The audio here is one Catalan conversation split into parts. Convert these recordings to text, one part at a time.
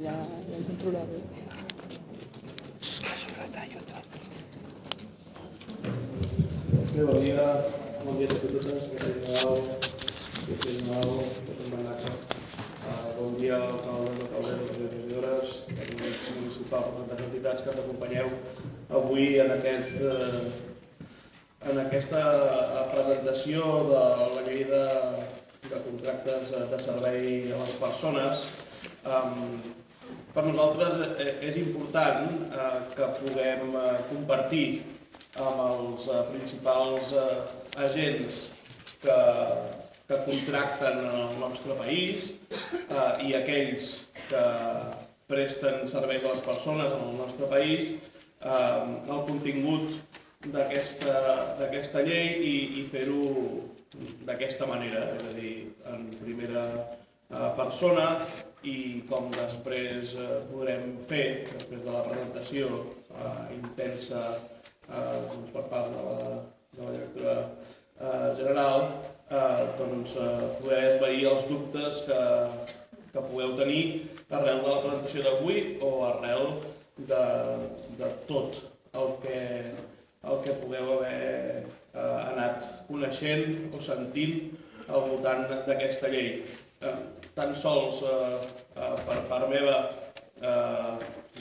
Ja ho controlaré. Bé, bon dia a totes, secretari general, bon dia alcaldes, alcaldesses i regidores, tècnics municipals, representants d'entitats que ens acompanyeu avui en aquesta presentació de la llei de contractes de servei a les persones. Per nosaltres és important que puguem compartir amb els principals agents que contracten el nostre país i aquells que presten serveis a les persones en el nostre país el contingut d'aquesta llei i fer-ho d'aquesta manera, és a dir, en primera persona, i com després podrem fer, després de la presentació intensa per part de la directora general, poder esvair els dubtes que pugueu tenir arrel de la presentació d'avui o arrel de tot el que pugueu haver anat coneixent o sentint al voltant d'aquesta llei. Tan sols per part meva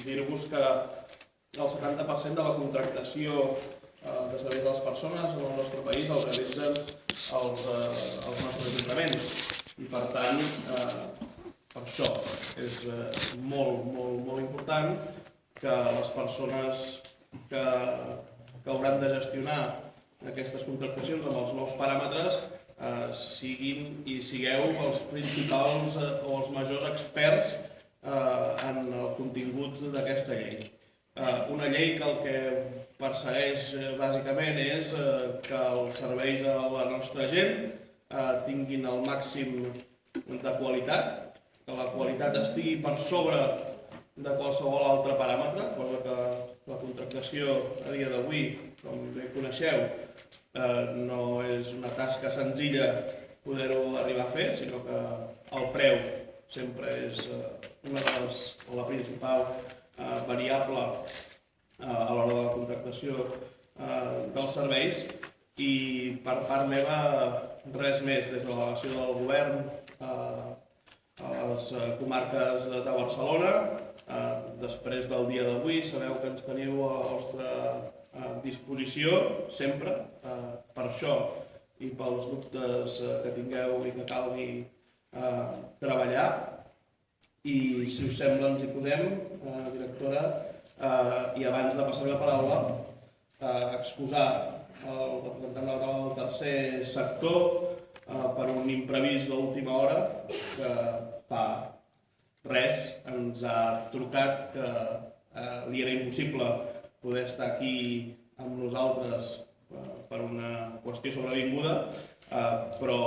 dir-vos que el 70% de la contractació de serveis de les persones en el nostre país el realitzen els nostres ajuntaments i per tant per això és molt important que les persones que hauran de gestionar aquestes contractacions amb els nous paràmetres siguin i sigueu els principals o els majors experts en el contingut d'aquesta llei. Una llei que el que persegueix bàsicament és que els serveis a la nostra gent tinguin el màxim de qualitat, que la qualitat estigui per sobre de qualsevol altre paràmetre, cosa que la contractació a dia d'avui, com bé coneixeu, no és una tasca senzilla poder-ho arribar a fer, sinó que el preu sempre és la principal variable a l'hora de la contractació dels serveis. I per part meva res més, des de la delegació del govern a les comarques de Barcelona. Després del dia d'avui sabeu que ens teniu a la vostra disposició sempre per això i pels dubtes que tingueu i que calgui treballar. I si us sembla ens hi posem, directora, i abans de passar la paraula excusar el representant de la taula del tercer sector per un imprevist d'última hora que fa res ens ha trucat que li era impossible poder estar aquí amb nosaltres per una qüestió sobrevinguda, però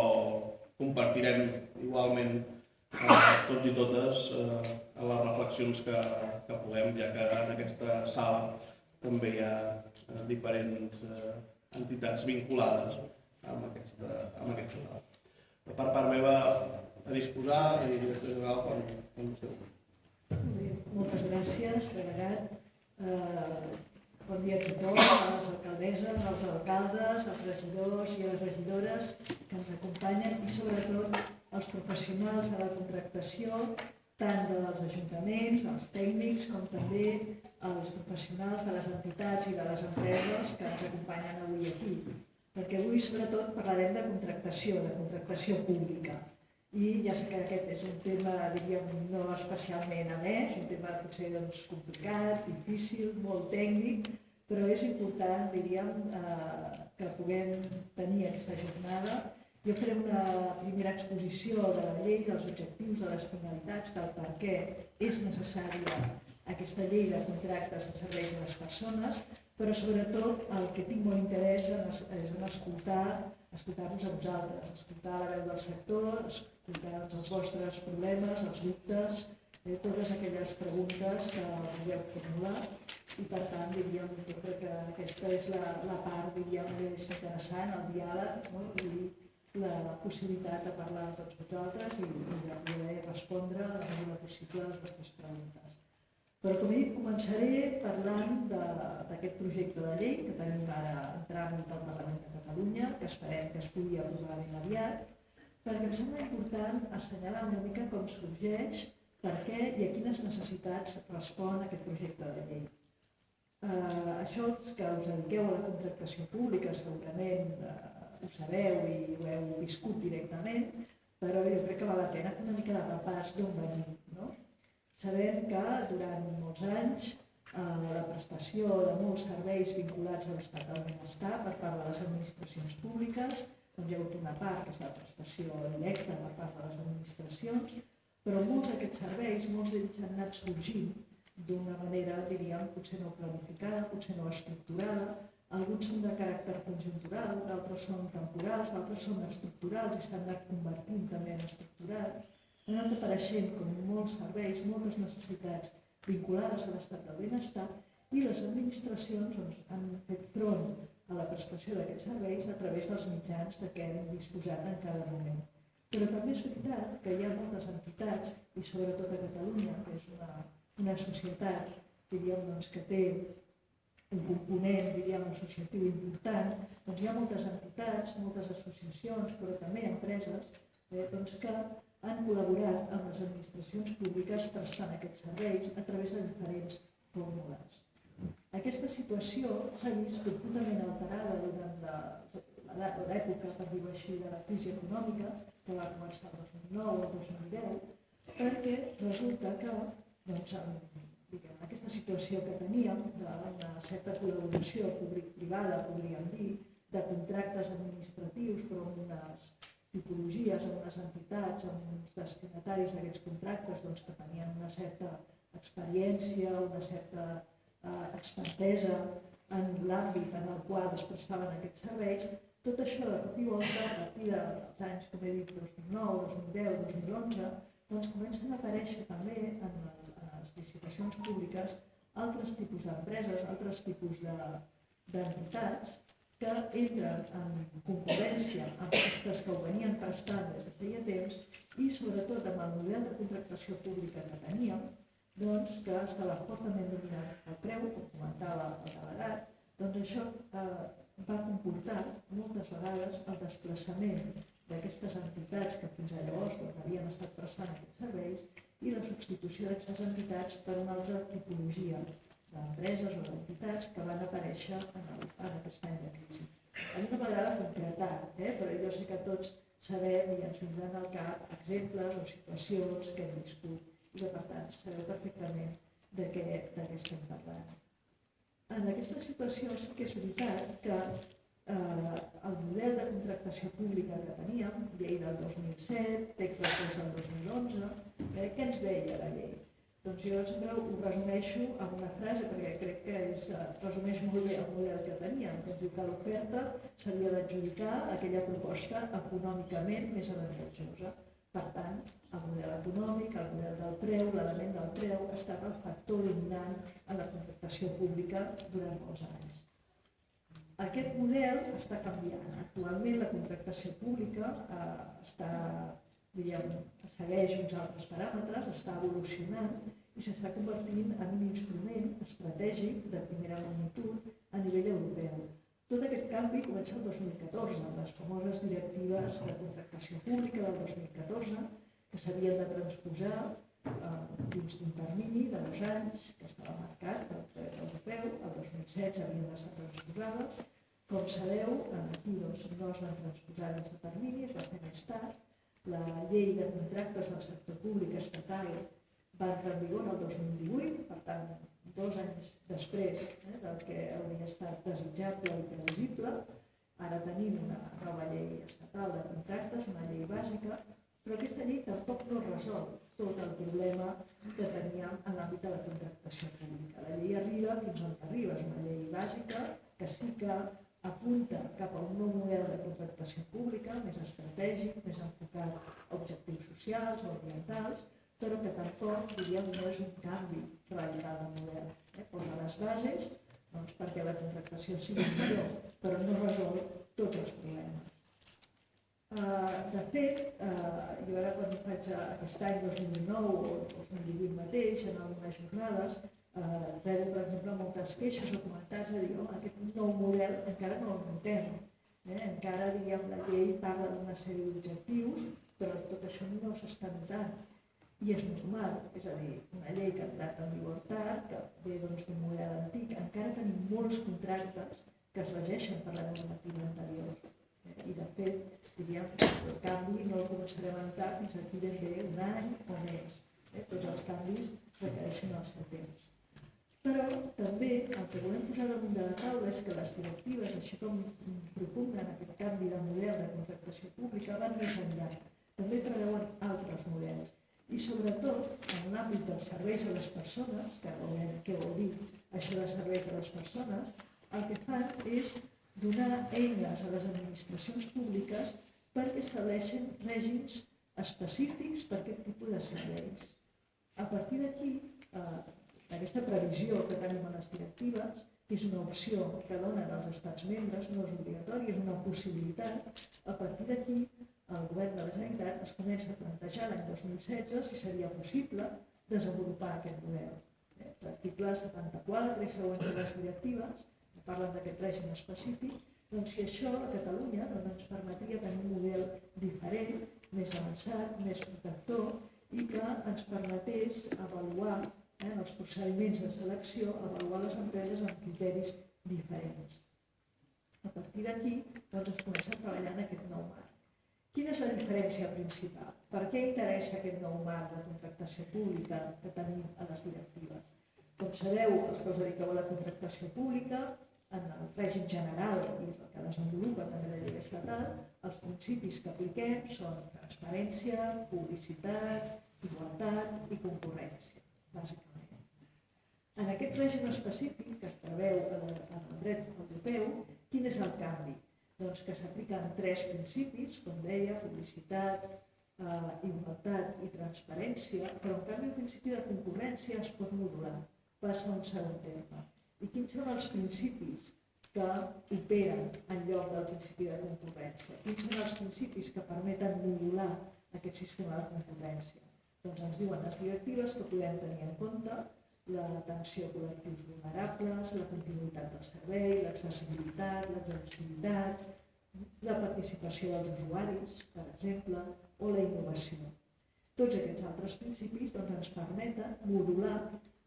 compartirem igualment tots i totes les reflexions que puguem, ja que en aquesta sala també hi ha diferents entitats vinculades amb aquest debat. Per part meva, a disposar i director general quan vostè ho vulgui. Moltes gràcies, delegat. Bon dia a tothom, a les alcaldesses, als alcaldes, als regidors i a les regidores que ens acompanyen i sobretot als professionals de la contractació, tant dels ajuntaments, els tècnics, com també els professionals de les entitats i de les empreses que ens acompanyen avui aquí. Perquè avui sobretot parlarem de contractació pública. I ja sé que aquest és un tema, diríem, no especialment amès, un tema potser complicat, difícil, molt tècnic, però és important, diríem, que puguem tenir aquesta jornada. Jo faré una primera exposició de la llei, dels objectius, de les finalitats, del per què és necessària aquesta llei de contractes de serveis a les persones, però sobretot el que tinc molt interès és en escoltar-vos a vosaltres, escoltar la veu del sector, escoltar els vostres problemes, els dubtes, totes aquelles preguntes que vulgueu formular i per tant, diríem, jo crec que aquesta és la part, diríem, més interessant, el diàleg, no? I la possibilitat de parlar amb tots vosaltres i de poder respondre a la mesura possible a les vostres preguntes. Però, com he dit, començaré parlant d'aquest projecte de llei que tenim ara en tràmit al Parlament de Catalunya, que esperem que es pugui aprovar ben aviat, perquè em sembla important assenyalar una mica com sorgeix, per què i a quines necessitats respon aquest projecte de llei. Això que us dediqueu a la contractació pública segurament ho sabeu i ho heu viscut directament, però jo crec que val la pena fer una mica de repàs d'on venim, no? Sabem que durant molts anys la prestació de molts serveis vinculats a l'estat del benestar per part de les administracions públiques, doncs hi ha hagut una part que és la prestació directa per part de les administracions, però molts d'aquests serveis, molts d'ells han anat sorgint d'una manera, diríem, potser no planificada, potser no estructurada. Alguns són de caràcter conjuntural, d'altres són temporals, d'altres són estructurals i s'han anat convertint també en estructurals. Han anat apareixent com molts serveis, moltes necessitats vinculades a l'estat del benestar i les administracions han fet front a la prestació d'aquests serveis a través dels mitjans de què hem disposat en cada moment. Però també és veritat que hi ha moltes entitats, i sobretot a Catalunya, que és una societat, diríem, que té un component, diríem, associatiu important, doncs hi ha moltes entitats, moltes associacions, però també empreses, que han col·laborat amb les administracions públiques prestant aquests serveis a través de diferents fórmules. Aquesta situació s'ha vist profundament alterada durant l'època, per dir-ho així, de la crisi econòmica, que va començar el 2009 o el 2010, perquè resulta que aquesta situació que teníem d'una certa col·laboració públic-privada, podríem dir, de contractes administratius, però amb unes tipologies, amb unes entitats, amb uns destinataris d'aquests contractes que tenien una certa experiència, una certa expertesa en l'àmbit en el qual es prestaven aquests serveis. Tot això de cop i volta, a partir dels anys, com he dit, 2009, 2010, 2011, doncs comencen a aparèixer també en les licitacions públiques altres tipus d'empreses, altres tipus d'entitats que entren en concurrència amb aquestes que ho venien prestant des de feia temps i sobretot amb el model de contractació pública que teníem, doncs que estava fortament dominat el preu, com comentava el delegat, doncs això va comportar moltes vegades el desplaçament d'aquestes entitats que fins llavors havien estat prestant aquests serveis i la substitució d'aquestes entitats per una altra tipologia d'empreses o d'entitats que van aparèixer en aquest any de crisi. A mi no m'agrada concretar, però jo sé que tots sabem i ens vindran al cap exemples o situacions que hem viscut i que, per tant, sabeu perfectament de què estem parlant. En aquesta situació sí que és veritat que el model de contractació pública que teníem, llei del 2007, text del del 2011, què ens deia la llei? Doncs jo sempre ho resumeixo amb una frase, perquè crec que resumeix molt bé el model que teníem, que ens diu que l'oferta s'havia d'adjudicar aquella proposta econòmicament més avantatjosa. Per tant, el model econòmic, el model del preu, l'element del preu, estava el factor dominant en la contractació pública durant molts anys. Aquest model està canviant. Actualment la contractació pública segueix uns altres paràmetres, està evolucionant i s'està convertint en un instrument estratègic de primera magnitud a nivell europeu. Tot aquest canvi comença el 2014, amb les famoses directives de contractació pública del 2014, que s'havien de transposar dins d'un termini de 2 anys, que estava marcat pel dret europeu, el 2016 havien de ser transposades. Com sabeu, aquí no es van transposar dins de termini, es va fer més tard. La llei de contractes del sector públic estatal va entrar en vigor el 2018, per tant, 2 anys després del que hauria estat desitjable i previsible. Ara tenim una nova llei estatal de contractes, una llei bàsica, però aquesta llei tampoc no resol tot el problema que teníem en l'àmbit de la contractació pública. La llei arriba fins on arriba, és una llei bàsica que sí que apunta cap a un nou model de contractació pública, més estratègic, més enfocat a objectius socials o ambientals, però que tampoc, diríem, no és un canvi radical de model. Posa les bases perquè la contractació sigui millor, però no resol tots els problemes. De fet, jo ara quan faig aquest any 2019 o 2018 mateix, en algunes jornades, rebo, per exemple, moltes queixes o comentaris de dir aquest nou model encara no el notem. Encara, la llei parla d'una sèrie d'objectius, però tot això no s'està notant. I és normal, és a dir, una llei que ha entrat en vigor tard, que ve d'un model antic, encara tenim molts contractes que es regeixen per la normativa anterior. I de fet, diríem, el canvi no el començarem a notar fins aquí ben bé un any o més. Tots els canvis requereixen el seu temps. Però també el que volem posar damunt de la taula és que les directives, així com propugnen aquest canvi de model de contractació pública, van més enllà. També preveuen altres models. I sobretot, en l'àmbit dels serveis a les persones, que veurem què vol dir això de serveis a les persones, el que fan és donar eines a les administracions públiques perquè estableixen règims específics per aquest tipus de serveis. A partir d'aquí, aquesta previsió que tenim a les directives, que és una opció que donen als estats membres, no és obligatori, és una possibilitat, a partir d'aquí el govern de la Generalitat es comença a plantejar l'any 2016 si seria possible desenvolupar aquest model. Els articles 74 i següents de les directives parlen d'aquest règim específic, doncs si això a Catalunya ens permetria tenir un model diferent, més avançat, més protector i que ens permetés avaluar en els procediments de selecció, avaluar les empreses amb criteris diferents. A partir d'aquí es comença a treballar en aquest nou marc. Quina és la diferència principal? Per què interessa aquest nou marc de contractació pública que tenim a les directives? Com sabeu, els que us dediqueu a la contractació pública, en el règim general, i és el que desenvolupa també la llei estatal, els principis que apliquem són transparència, publicitat, igualtat i concurrència, bàsicament. En aquest règim específic que es preveu en el dret europeu, quin és el canvi? Doncs que s'apliquen 3 principis, com deia, publicitat, igualtat i transparència, però en canvi el principi de concurrència es pot modular, passa a un segon terme. I quins són els principis que operen en lloc del principi de concurrència? Quins són els principis que permeten modular aquest sistema de concurrència? Doncs ens diuen les directives que podem tenir en compte l'atenció a col·lectius vulnerables, la continuïtat del servei, l'accessibilitat, l'exhaustivitat, la participació dels usuaris, per exemple, o la innovació. Tots aquests altres principis ens permeten modular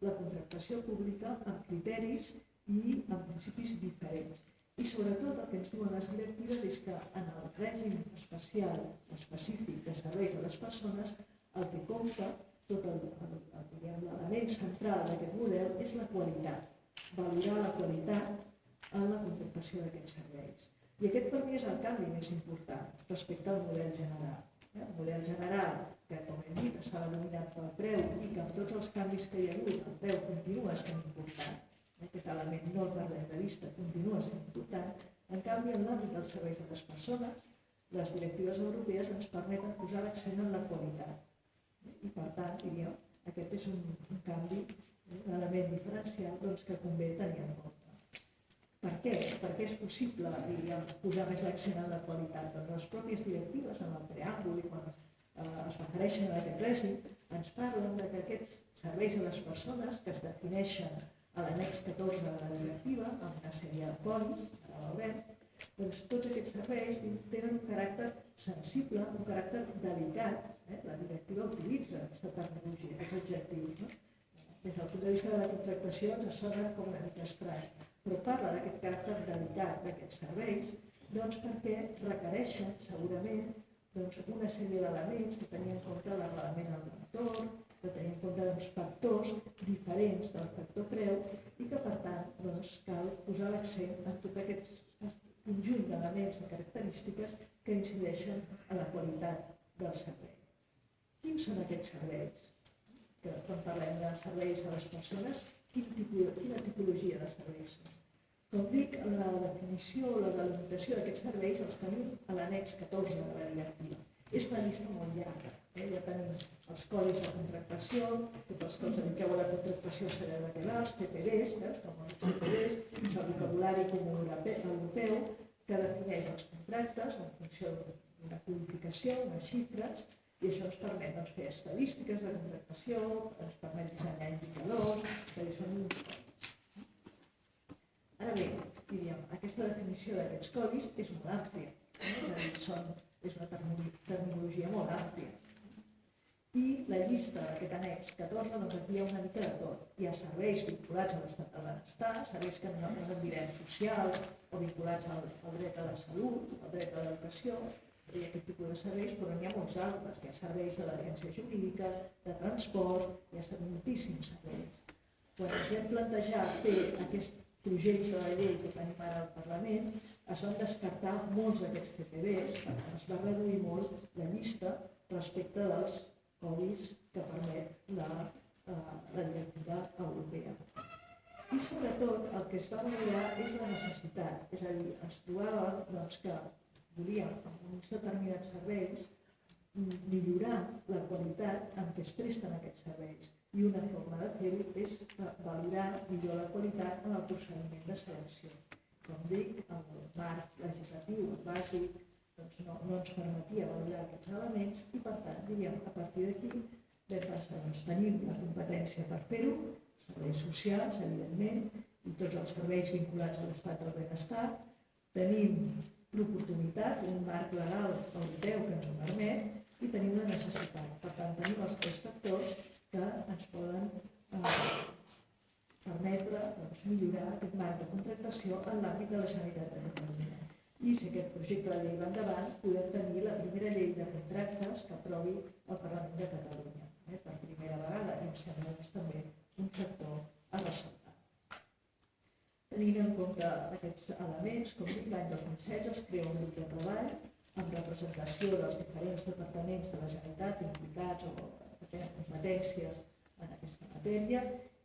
la contractació pública amb criteris i amb principis diferents. I sobretot el que ens diuen les directives és que en el règim especial específic de serveis a les persones el que compta, tot l'element central d'aquest model és la qualitat, valorar la qualitat en la contractació d'aquests serveis. I aquest per mi és el canvi més important respecte al model general. El model general, que com hem dit estava dominat pel preu i que amb tots els canvis que hi ha hagut el preu continua sent important, aquest element no el perdem de vista, continua sent important. En canvi, en l'àmbit dels serveis a les persones, les directives europees ens permeten posar l'accent en la qualitat. I per tant, diríem, aquest és un canvi, un element diferencial que convé tenir en compte. Per què? Perquè és possible posar més l'accent en la qualitat. Doncs les pròpies directives, en el preàmbul i quan es refereixen a aquest règim, ens parlen que aquests serveis a les persones que es defineixen a l'annex 14 de la directiva, amb una sèrie de codis, ara ho veurem, doncs tots aquests serveis tenen un caràcter sensible, un caràcter delicat. La directiva utilitza aquesta terminologia, aquests adjectius. Des del punt de vista de la contractació ens sona com una mica estrany, però parla d'aquest caràcter delicat d'aquests serveis perquè requereixen segurament una sèrie d'elements de tenir en compte l'arrelament al entorn, de tenir en compte factors diferents del factor preu i que per tant cal posar l'accent en tot aquest conjunt d'elements i característiques que incideixen a la qualitat del servei. Quins són aquests serveis? Que quan parlem de serveis a les persones, quina tipologia de serveis són? Com dic, la definició o la delimitació d'aquests serveis els tenim a l'annex 14 de la directiva. És una llista molt llarga. Ja tenim els codis de contractació, tots els que us dediqueu a la contractació sabeu de què va, els TPDs, com els TPDs, és el vocabulari comú europeu que defineix els contractes en funció una qualificació, unes xifres, i això ens permet fer estadístiques de contractació, ens permet dissenyar indicadors, que són uns codis. Ara bé, diríem, aquesta definició d'aquests codis és molt àmplia, és a dir, és una terminologia molt àmplia. I la llista d'aquest annex 14 doncs aquí hi ha una mica de tot. Hi ha serveis vinculats a l'estat del benestar, serveis que nosaltres en direm socials o vinculats al dret a la salut, al dret a l'educació, hi ha aquest tipus de serveis, però n'hi ha molts altres. Hi ha serveis de l'agència jurídica, de transport, hi ha moltíssims serveis. Quan ens vam plantejar fer aquest projecte de llei que tenim ara al Parlament, es van descartar molts d'aquests CPDs, perquè es va reduir molt la llista respecte dels codis que permet la directiva europea. I sobretot el que es va valorar és la necessitat, és a dir, ens trobàvem que volíem en uns determinats serveis millorar la qualitat en què es presten aquests serveis. I una forma de fer-ho és valorar millor la qualitat en el procediment de selecció. Com dic, el marc legislatiu bàsic no ens permetia valorar aquests elements i, per tant, diríem, a partir d'aquí vam pensar, tenim la competència per fer-ho, serveis socials, evidentment, i tots els serveis vinculats a l'estat del benestar, tenim l'oportunitat, un marc legal europeu que ens ho permet i tenim la necessitat. Per tant, tenim els tres factors que ens poden permetre millorar aquest marc de contractació en l'àmbit de la Generalitat de Catalunya. I si aquest projecte de llei va endavant, podem tenir la primera llei de contractes que aprovi el Parlament de Catalunya. Per primera vegada, i em sembla també un factor a ressaltar. Tenint en compte aquests elements, com dic, l'any 2016 es crea un grup de treball amb representació dels diferents departaments de la Generalitat implicats o que tenen competències en aquesta matèria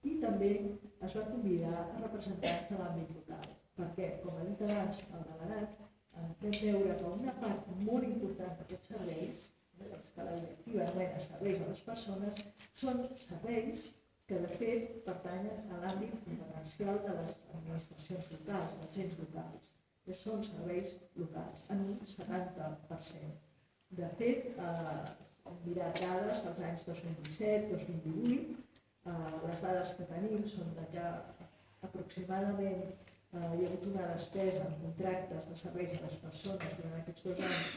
i també es va convidar a representants de l'àmbit local, perquè, com ha dit abans el delegat, vam veure que una part molt important d'aquests serveis, els que la directiva anomena serveis a les persones, són serveis que de fet pertanyen a l'àmbit competencial de les administracions locals, dels ens locals, que són serveis locals, en un 70%. De fet, hem mirat dades dels anys 2017-2018, les dades que tenim són que aproximadament hi ha hagut una despesa en contractes de serveis a les persones durant aquests 2 anys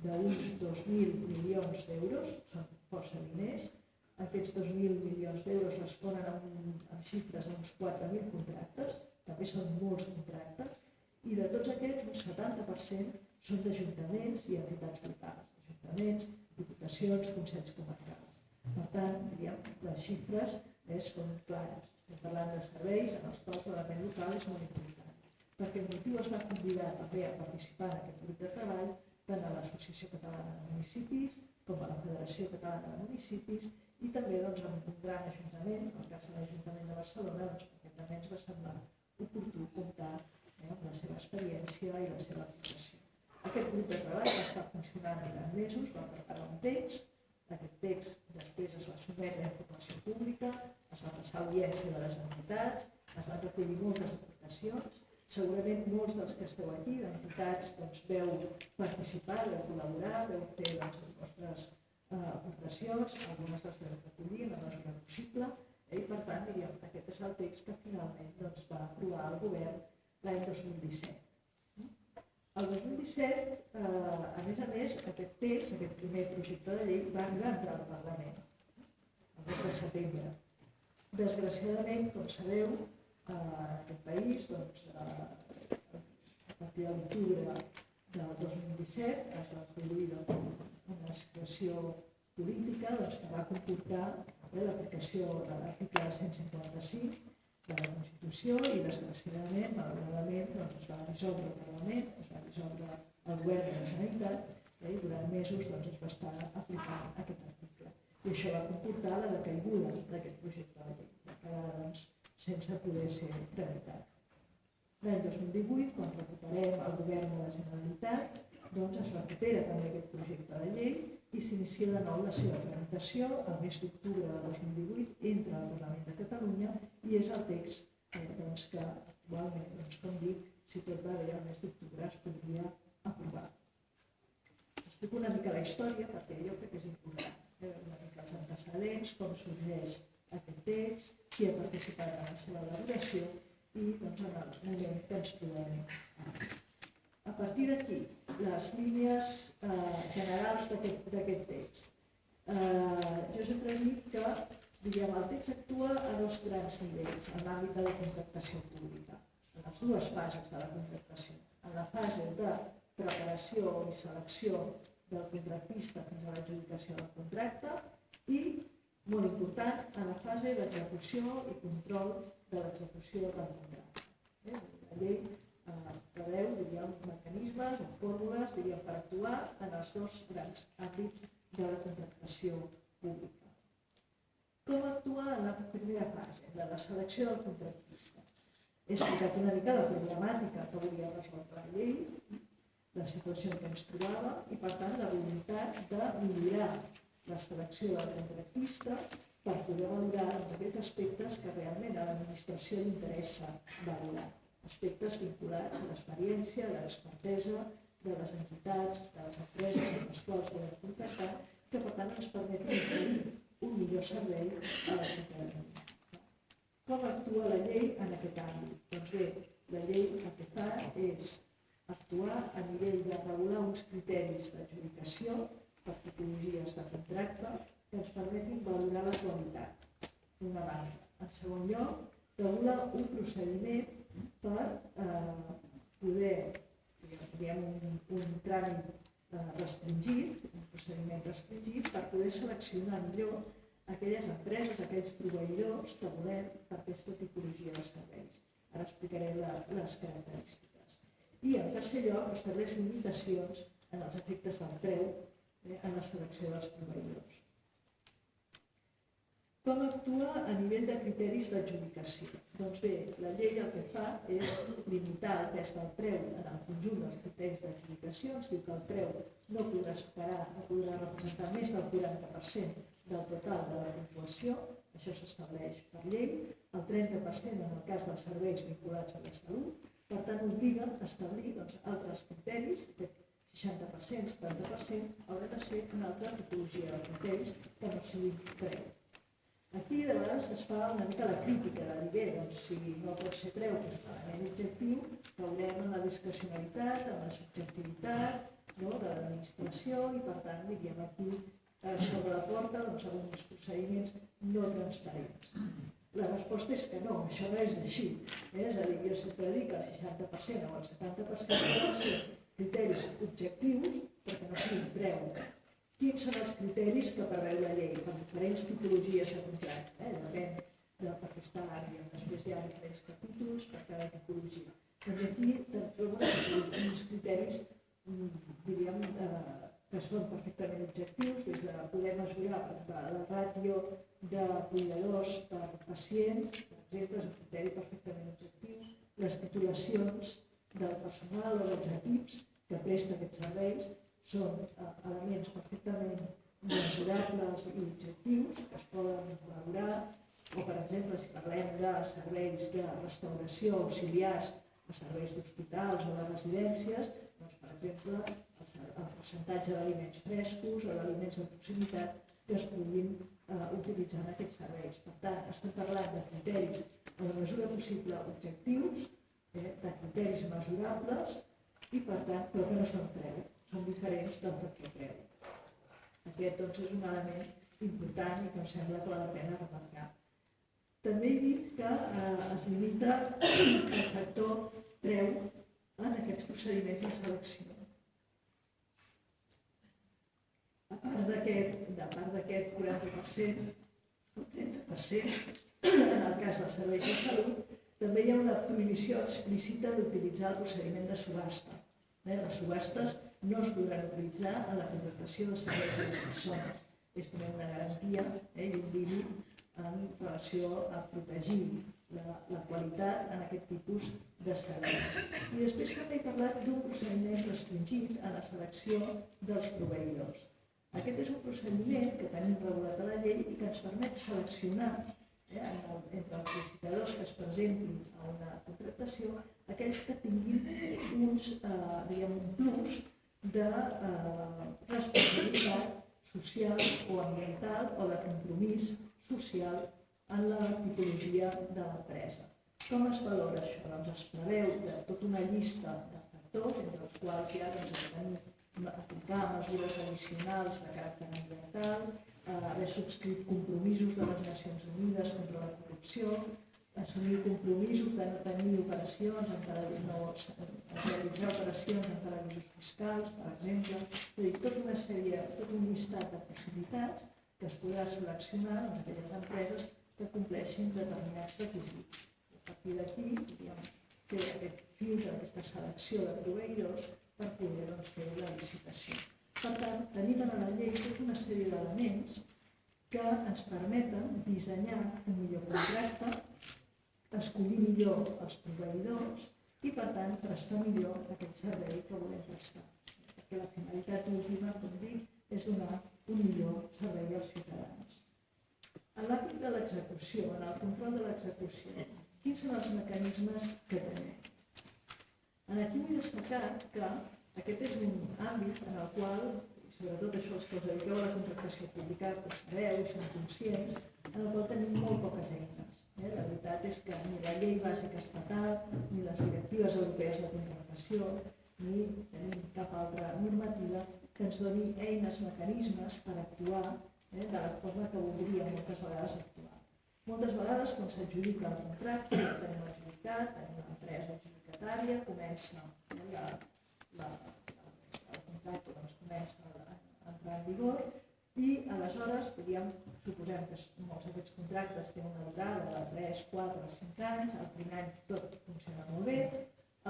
d'uns 2.000 milions d'euros, són força diners. Aquests 2.000 milions d'euros responen a xifres d'uns 4.000 contractes, també són molts contractes, i de tots aquests, un 70% són d'ajuntaments i entitats locals, ajuntaments, diputacions, consells comarcals. Per tant, les xifres són clares. Estem parlant de serveis en els quals l'element local és molt important, perquè el motiu es va convidar també a participar en aquest grup de treball tant a l'Associació Catalana de Municipis com a la Federació Catalana de Municipis i també amb un gran ajuntament, en el cas de l'Ajuntament de Barcelona, perquè també ens va semblar oportú comptar amb la seva experiència i la seva aplicació. Aquest grup de treball va estar funcionant durant mesos, va preparar un text. Aquest text després es va sotmetre a informació pública, es va passar a audiència de les entitats, es van recollir moltes aportacions. Segurament molts dels que esteu aquí, d'entitats, veu participar, veu col·laborar, veu fer les vostres aportacions, algunes les veu recollir en la mesura possible, i per tant, aquest és el text que finalment va aprovar el govern l'any 2017. El 2017, a més, aquest text, aquest primer projecte de llei, va arribar a entrar al Parlament, el mes de setembre. Desgraciadament, com sabeu, en aquest país, a partir de l'octubre del 2017, es va produir una situació política que va comportar l'aplicació de l'article 155 de la Constitució i, desgraciadament, malauradament, es va dissoldre el Parlament, es va dissoldre el govern de la Generalitat i durant mesos es va estar aplicant aquest article. I això va comportar la decaiguda d'aquest projecte de llei, va quedar sense poder ser tramitat. L'any 2018, quan recuperem el govern de la Generalitat, es recupera també aquest projecte de llei i s'inicia de nou la seva tramitació el mes d'octubre de 2018 entra al Parlament de Catalunya i és el text que actualment, com dic, si tot va bé, el mes d'octubre es podria aprovar. explico una mica la història perquè jo crec que és important, una mica els antecedents, com sorgeix aquest text, qui ha participat en la seva elaboració i doncs, en el moment que ens trobem. A partir d'aquí, les línies generals d'aquest text. Jo sempre he dit que el text actua a dos grans nivells en l'àmbit de la contractació pública, en les dues fases de la contractació. En la fase de preparació i selecció del contractista fins a l'adjudicació del contracte i, molt important, en la fase d'execució i control de l'execució del contracte. La llei preveu mecanismes o fórmules per actuar en els dos grans àmbits de la contractació pública. Com actuar en la primera fase, de la selecció del contractista? He explicat una mica la problemàtica que volia resoldre la llei, la situació en què ens trobava i, per tant, la voluntat de millorar la selecció del contractista per poder valorar aquells aspectes que realment a l'administració li interessa valorar. Aspectes vinculats a l'experiència, a l'expertesa de les entitats, de les empreses amb les quals volem contractar, que per tant ens permetin oferir un millor servei a la ciutadania. Com actua la llei en aquest àmbit? Doncs bé, la llei el que fa és actuar a nivell de regular uns criteris d'adjudicació per tipologies de contracte que ens permetin valorar la qualitat, d'una banda. En segon lloc, regula un procediment per poder, un tràmit restringit, un procediment restringit, per poder seleccionar millor aquelles empreses, aquells proveïdors que volem per aquesta tipologia de serveis. Ara explicaré les característiques. I, en tercer lloc, estableix limitacions en els efectes del preu en la selecció dels proveïdors. Com actua a nivell de criteris d'adjudicació? Doncs bé, la llei el que fa és limitar el pes del preu en el conjunt dels criteris d'adjudicació. Ens diu que el preu no podrà superar, no podrà representar més del 40% del total de la puntuació, això s'estableix per llei, el 30% en el cas dels serveis vinculats a la salut, per tant obliga a establir altres criteris, 60%, 40%, haurà de ser una altra tipologia de criteris que no sigui preu. Aquí, de vegades, es fa una mica la crítica de dir, doncs, si no pot ser preu, que és un element objectiu, veurem en la discrecionalitat, en la subjectivitat de l'administració i, per tant, diríem aquí, sobre la porta, alguns procediments no transparents. La resposta és que no, això no és així. És a dir, jo sempre dic que el 60% o el 70% poden ser criteris objectius, perquè no siguin preu. Quins són els criteris que preveu la llei per diferents tipologies de contracte? Depèn perquè està l'àrea. Després hi ha diferents capítols per cada tipologia. Doncs aquí trobem uns criteris, diríem, que són perfectament objectius, des de poder mesurar la ràtio de cuidadors per pacient, per exemple, és un criteri perfectament objectiu, les titulacions del personal o dels equips que presta aquests serveis, són elements perfectament mesurables i objectius que es poden valorar, o per exemple, si parlem de serveis de restauració auxiliars a serveis d'hospitals o de residències, doncs, per exemple, el percentatge d'aliments frescos o d'aliments de proximitat que es puguin utilitzar en aquests serveis. Per tant, estem parlant de criteris en la mesura possible objectius, de criteris mesurables i, per tant, però que no són preu. Són diferents del factor preu. Aquest doncs, és un element important i que em sembla que val la pena remarcar. També he dit que es limita el factor preu en aquests procediments de selecció. A part d'aquest 40% o 30%, en el cas dels serveis de salut, també hi ha una prohibició explícita d'utilitzar el procediment de subhasta. Les subhastes no es podran utilitzar en la contractació de serveis a les persones. És també una garantia i un límit en relació a protegir la qualitat en aquest tipus de serveis. I després també he parlat d'un procediment restringit en la selecció dels proveïdors. Aquest és un procediment que tenim regulat a la llei i que ens permet seleccionar entre els licitadors que es presentin a una contractació aquells que tinguin un plus de responsabilitat social o ambiental o de compromís social en la tipologia de l'empresa. Com es valora això? Doncs es preveu de tota una llista de factors, entre els quals hi ha aplicar mesures addicionals de caràcter ambiental, haver subscrit compromisos de les Nacions Unides contra la corrupció, assumir compromisos de no tenir operacions, realitzar operacions en paradisos fiscals, per exemple. És a dir, tota una sèrie, tot un llistat de possibilitats que es podrà seleccionar en aquelles empreses que compleixin determinats requisits. A partir d'aquí, fer aquest filtre, aquesta selecció de proveïdors per poder fer la licitació. Per tant, tenim a la llei tota una sèrie d'elements que ens permeten dissenyar un millor contracte, escollir millor els proveïdors i, per tant, prestar millor aquest servei que volem prestar. Perquè la finalitat última, com dic, és donar un millor servei als ciutadans. En l'àmbit de l'execució, en el control de l'execució, quins són els mecanismes que tenim? Aquí vull destacar que aquest és un àmbit en el qual, sobretot això els que us dediqueu a la contractació pública, ho sabeu, són conscients, en el qual tenim molt poques eines. La veritat és que ni la llei bàsica estatal, ni les directives europees de contractació, ni tenim cap altra normativa que ens doni eines, mecanismes per actuar de la forma que voldríem moltes vegades actuar. Moltes vegades, quan s'adjudica el contracte, ja tenim adjudicat, tenim l'empresa adjudicatària, comença el contracte comença a entrar en vigor i aleshores, suposem que molts d'aquests contractes tenen una durada de 3, 4, 5 anys, el primer any tot funciona molt bé,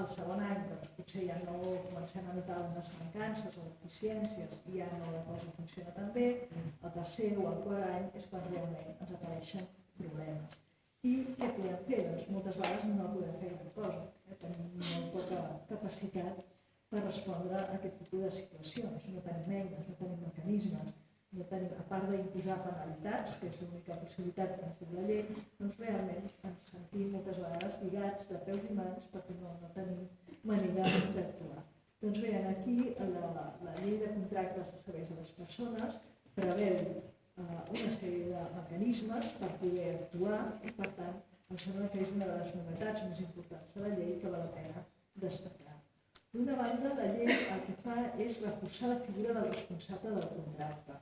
el segon any potser ja no comencem a notar unes mancances o deficiències i ja no la cosa funciona tan bé, el tercer o el quart any és quan realment ens apareixen problemes. I què podem fer? Doncs moltes vegades no podem fer gran cosa, tenim molt poca capacitat per respondre a aquest tipus de situacions. No tenim eines, no tenim mecanismes, no tenim, a part d'imposar penalitats, que és l'única possibilitat que ens diu la llei, doncs realment ens sentim moltes vegades lligats de peus i mans perquè no tenim manera d'actuar. Doncs bé, aquí la llei de contractes de serveis a les persones preveu una sèrie de mecanismes per poder actuar i, per tant, em sembla que és una de les novetats més importants de la llei que val la pena destacar. D'una banda, la llei el que fa és reforçar la figura del responsable del contracte.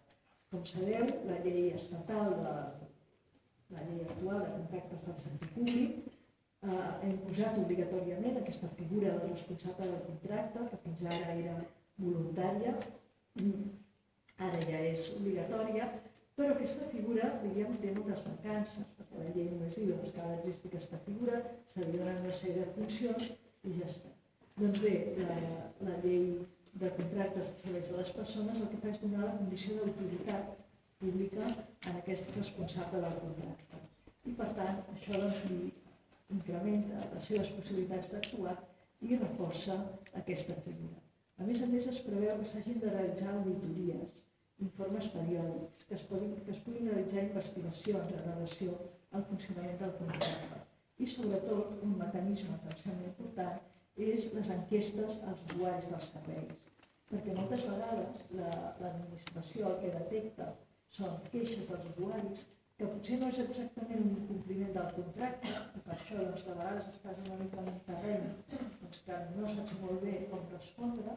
Com sabeu, la llei estatal, la llei actual de contractes del sector públic, ha imposat obligatòriament aquesta figura del responsable del contracte, que fins ara era voluntària, ara ja és obligatòria, però aquesta figura, té moltes mancances, perquè la llei només diu que ha d'existir aquesta figura, se li donen una sèrie de funcions i ja està. Doncs bé, la llei de contractes de serveis a les persones el que fa és donar la condició d'autoritat pública en aquest responsable del contracte. I, per tant, això li incrementa les seves possibilitats d'actuar i reforça aquesta figura. A més, es preveu que s'hagin de realitzar auditories, informes periòdics, que es puguin realitzar investigacions en relació al funcionament del contracte. I, sobretot, un mecanisme que em sembla important és les enquestes als usuaris dels serveis. Perquè moltes vegades l'administració el que detecta són queixes dels usuaris que potser no és exactament un incompliment del contracte, i per això de vegades estàs una mica en un terreny que no saps molt bé com respondre,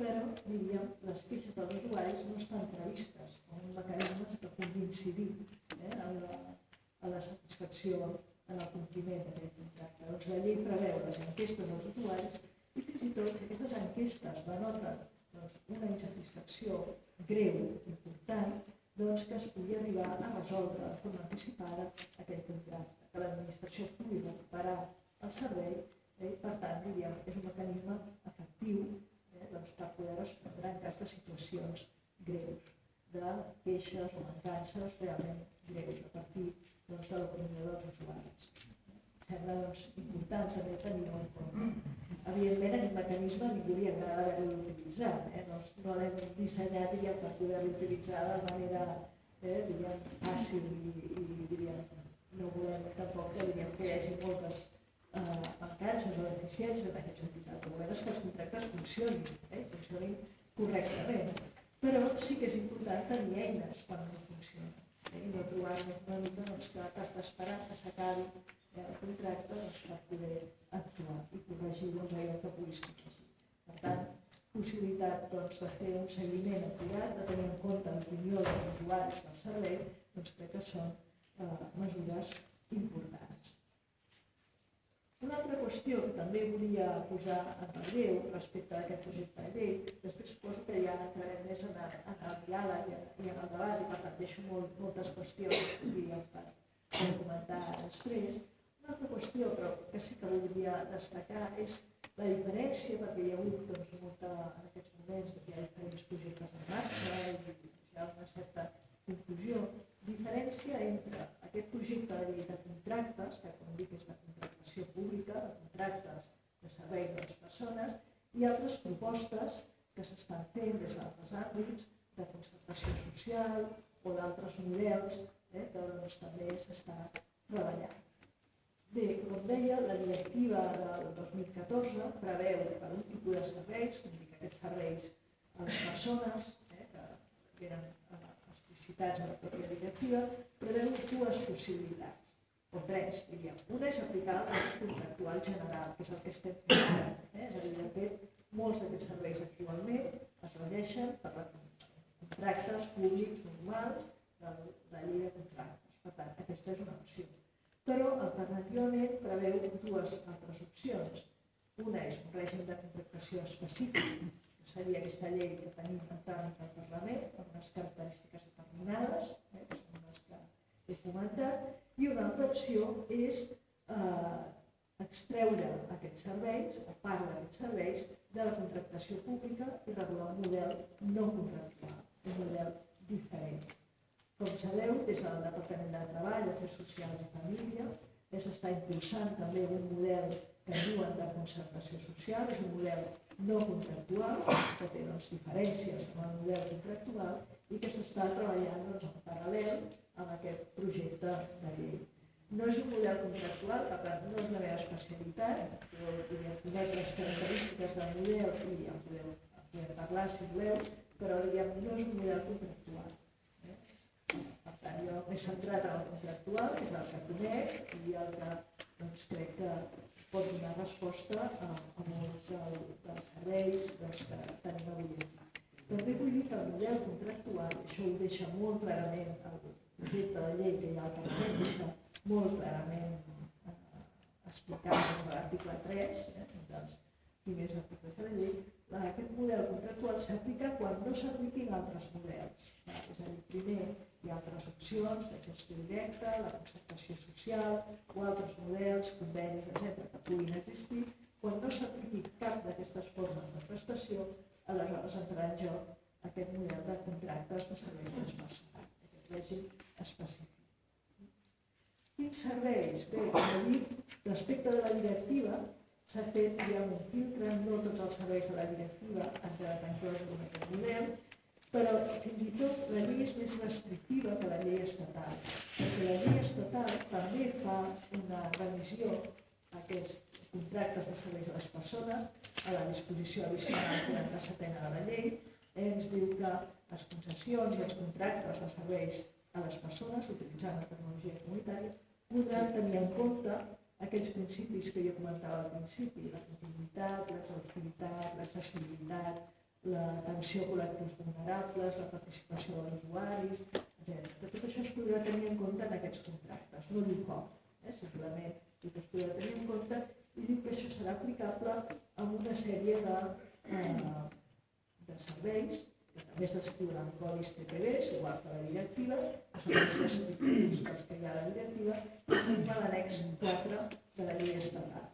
però, les queixes dels usuaris no estan previstes com un mecanisme que pugui incidir a la satisfacció en el compliment d'aquest contracte. Doncs la llei preveu les enquestes als usuaris i fins i tot si aquestes enquestes denoten una insatisfacció greu, important, doncs que es pugui arribar a resoldre de forma anticipada aquell contracte, que l'administració pugui recuperar el servei i, per tant, és un mecanisme efectiu per poder respondre en cas de situacions greus, de queixes o mancances realment greus a partir de l'opinió dels usuaris. Sembla important també tenir-ho en compte. Evidentment, aquest mecanisme ningú li agrada haver-lo d'utilitzar. No l'hem dissenyat per poder-lo utilitzar de manera fàcil i no volem tampoc que hi hagi moltes mancances o deficiències en aquest sentit. El que volem és que els contractes funcionin, que funcionin correctament. Però sí que és important tenir eines quan no funcionen i no trobar-nos una mica que has d'esperar que s'acabi el contracte per poder actuar i corregir allò que puguis corregir. Per tant, possibilitat de fer un seguiment acurat, de tenir en compte l'opinió dels usuaris del servei, crec que són mesures importants. Una altra qüestió que també volia posar en relleu respecte a aquest projecte de llei, després suposo que ja entrarem més en el diàleg i en el debat, i per tant deixo moltes qüestions per comentar després. Una altra qüestió, però que sí que voldria destacar, és la diferència, perquè hi ha hagut molta, en aquests moments, hi ha diferents projectes en marxa i hi ha una certa confusió, diferència entre aquest projecte de llei de contractes, que com dic és de contractació pública, de contractes de serveis de les persones, i altres propostes que s'estan fent des d'altres àmbits, de concertació social o d'altres models que també s'està treballant. Bé, com deia, la directiva del 2014 preveu per un tipus de serveis, com dic, aquests serveis a les persones, que eren explicitats a la pròpia directiva, preveu dues possibilitats, o tres, diríem. Una és aplicar el règim contractual general, que és el que estem fent. És a dir, de fet, molts d'aquests serveis actualment es regeixen per contractes públics normals de la llei de contractes. Per tant, aquesta és una opció. Però, alternativament, preveu dues altres opcions. Una és un règim de contractació específic, que seria aquesta llei que tenim en tràmit al Parlament, amb unes característiques determinades, que són les que he comentat, i una altra opció és extreure aquests serveis, o part d'aquests serveis, de la contractació pública i regular un model no contractual, un model diferent. Com sabeu, des del Departament de Treball, Afers Socials i Família, s'està impulsant també un model que en diuen de concertació social, és un model no contractual, que té diferències amb el model contractual i que s'està treballant en paral·lel amb aquest projecte de llei. No és un model contractual, per tant, no és la meva especialitat, podria conèixer les característiques del model i en podem parlar si voleu, però no és un model contractual. Per tant, jo m'he centrat en el contractual, que és el que conec i el que crec que pot donar resposta a molts dels serveis que tenim avui aquí. També vull dir que el model contractual, això ho deixa molt clarament el projecte de llei que hi ha al Parlament, deixa molt clarament explicat a l'article 3, un dels primers articles de la llei, aquest model contractual s'aplica quan no s'apliquin altres models. És a dir, primer hi ha altres opcions de gestió directa, la concertació social o altres models, convenis, etc., que puguin existir. Quan no s'apliqui cap d'aquestes formes de prestació, aleshores entrarà en joc aquest model de contractes de serveis transversals, aquest règim específic. Quins serveis? Bé, com he dit, respecte de la directiva, s'ha fet un filtre, no tots els serveis de la directiva han quedat inclosos en aquest model, però fins i tot la llei és més restrictiva que la llei estatal, perquè la llei estatal també fa una revisió d'aquests contractes de serveis a les persones a la disposició addicional 47a de la llei. Ens diu que les concessions i els contractes de serveis a les persones utilitzant la tecnologia comunitària podran tenir en compte aquells principis que jo comentava al principi, la continuïtat, l'exhaustivitat, l'accessibilitat, l'atenció a col·lectius vulnerables, la participació dels usuaris, etc. Tot això es podrà tenir en compte en aquests contractes, no diu com, simplement diu que es podrà tenir en compte i diu que això serà aplicable a una sèrie de serveis que també s'escriuran en codis TPBs, igual que la directiva, que són els restrictius dels que hi ha a la directiva, que estan a l'annex 4 de la llei estatal.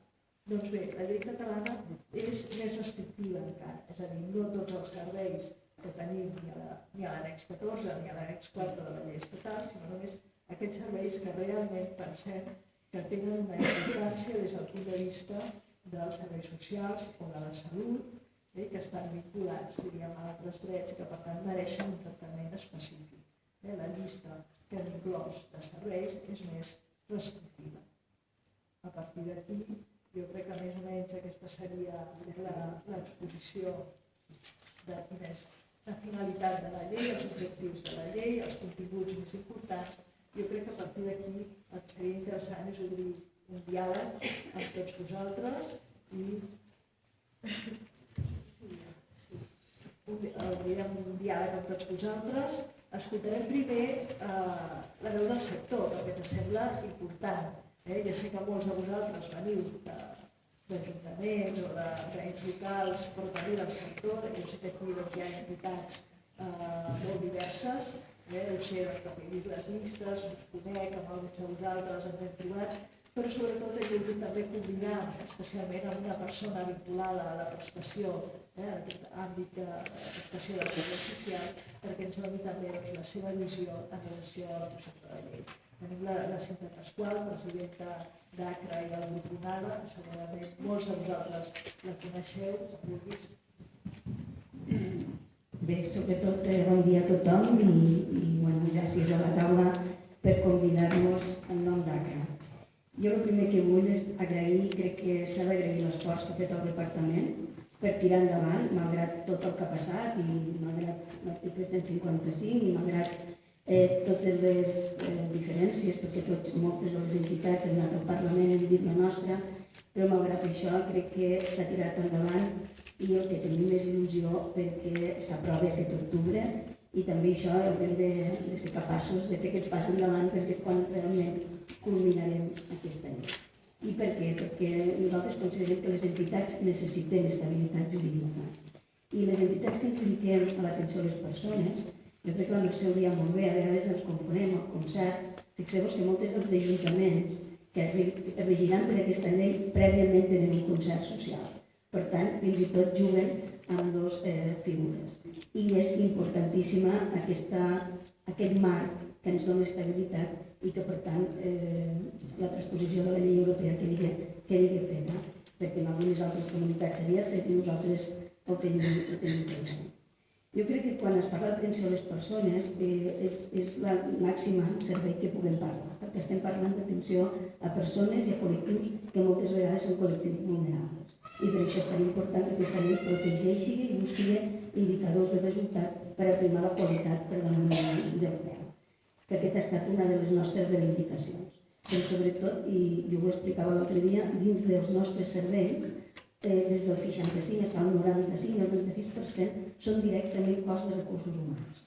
Doncs bé, la llei catalana és més restrictiva encara, és a dir, no tots els serveis que tenim ni a l'annex 14 ni a l'annex 4 de la llei estatal, sinó només aquells serveis que realment pensem que tenen una importància des del punt de vista dels serveis socials o de la salut, que estan vinculats, diríem, a altres drets i que, per tant, mereixen un tractament específic. La llista que hem inclòs de serveis és més restrictiva. A partir d'aquí, jo crec que més o menys aquesta seria l'exposició de quina és la finalitat de la llei, els objectius de la llei, els continguts més importants. Jo crec que a partir d'aquí el que seria interessant és obrir un diàleg amb tots vosaltres i obrirem un diàleg amb tots vosaltres. Escoltarem primer la veu del sector, perquè ens sembla important. Ja sé que molts de vosaltres veniu d'ajuntaments o d'ens locals, però també del sector. Jo sé que aquí hi ha entitats molt diverses. Ho sé, que he vist les llistes, us conec, amb alguns de vosaltres ens hem trobat, però sobretot he volgut també combinar, especialment amb una persona vinculada a la prestació, en aquest àmbit de prestació del servei social, perquè ens doni també la seva visió en relació al projecte de llei. Tenim la Cinta Pasqual, presidenta d'ACRA i de la Vitronada, segurament molts de vosaltres la coneixeu, si vulguis. Bé, sobretot bon dia a tothom i gràcies a la taula per convidar-nos en nom d'ACRA. Jo el primer que vull és agrair, crec que s'ha d'agrair l'esforç que ha fet el departament per tirar endavant, malgrat tot el que ha passat i malgrat l'article 155 i malgrat totes les diferències, perquè moltes de les entitats han anat al Parlament, hem dit la nostra, però malgrat això crec que s'ha tirat endavant i el que tenim més il·lusió perquè s'aprovi aquest octubre i també això haurem de ser capaços de fer aquest pas endavant perquè és quan realment culminarem aquesta llei. I per què? Perquè nosaltres considerem que les entitats necessitem estabilitat jurídica i les entitats que ens dediquem a l'atenció a les persones, jo crec que la Mercè ho dia molt bé, a vegades ens confonem el concert. Fixeu-vos que molts dels ajuntaments que regiran per aquesta llei prèviament tenen un concert social. Per tant, fins i tot juguen amb dues figures. I és importantíssima aquest marc que ens dona estabilitat i que, per tant, la transposició de la llei europea quedi feta, perquè en algunes altres comunitats s'havia fet i nosaltres ho tenim present. Jo crec que quan es parla d'atenció a les persones és la màxima servei que puguem parlar, perquè estem parlant d'atenció a persones i a col·lectius que moltes vegades són col·lectius vulnerables. I per això és tan important que aquesta llei protegeixi i busqui indicadors de resultat per aprimar la qualitat per damunt del preu. Que aquesta ha estat una de les nostres reivindicacions. Però sobretot, i jo ho explicava l'altre dia, dins dels nostres serveis, des del 65 fins al 95 i el 96% són directament cost de recursos humans.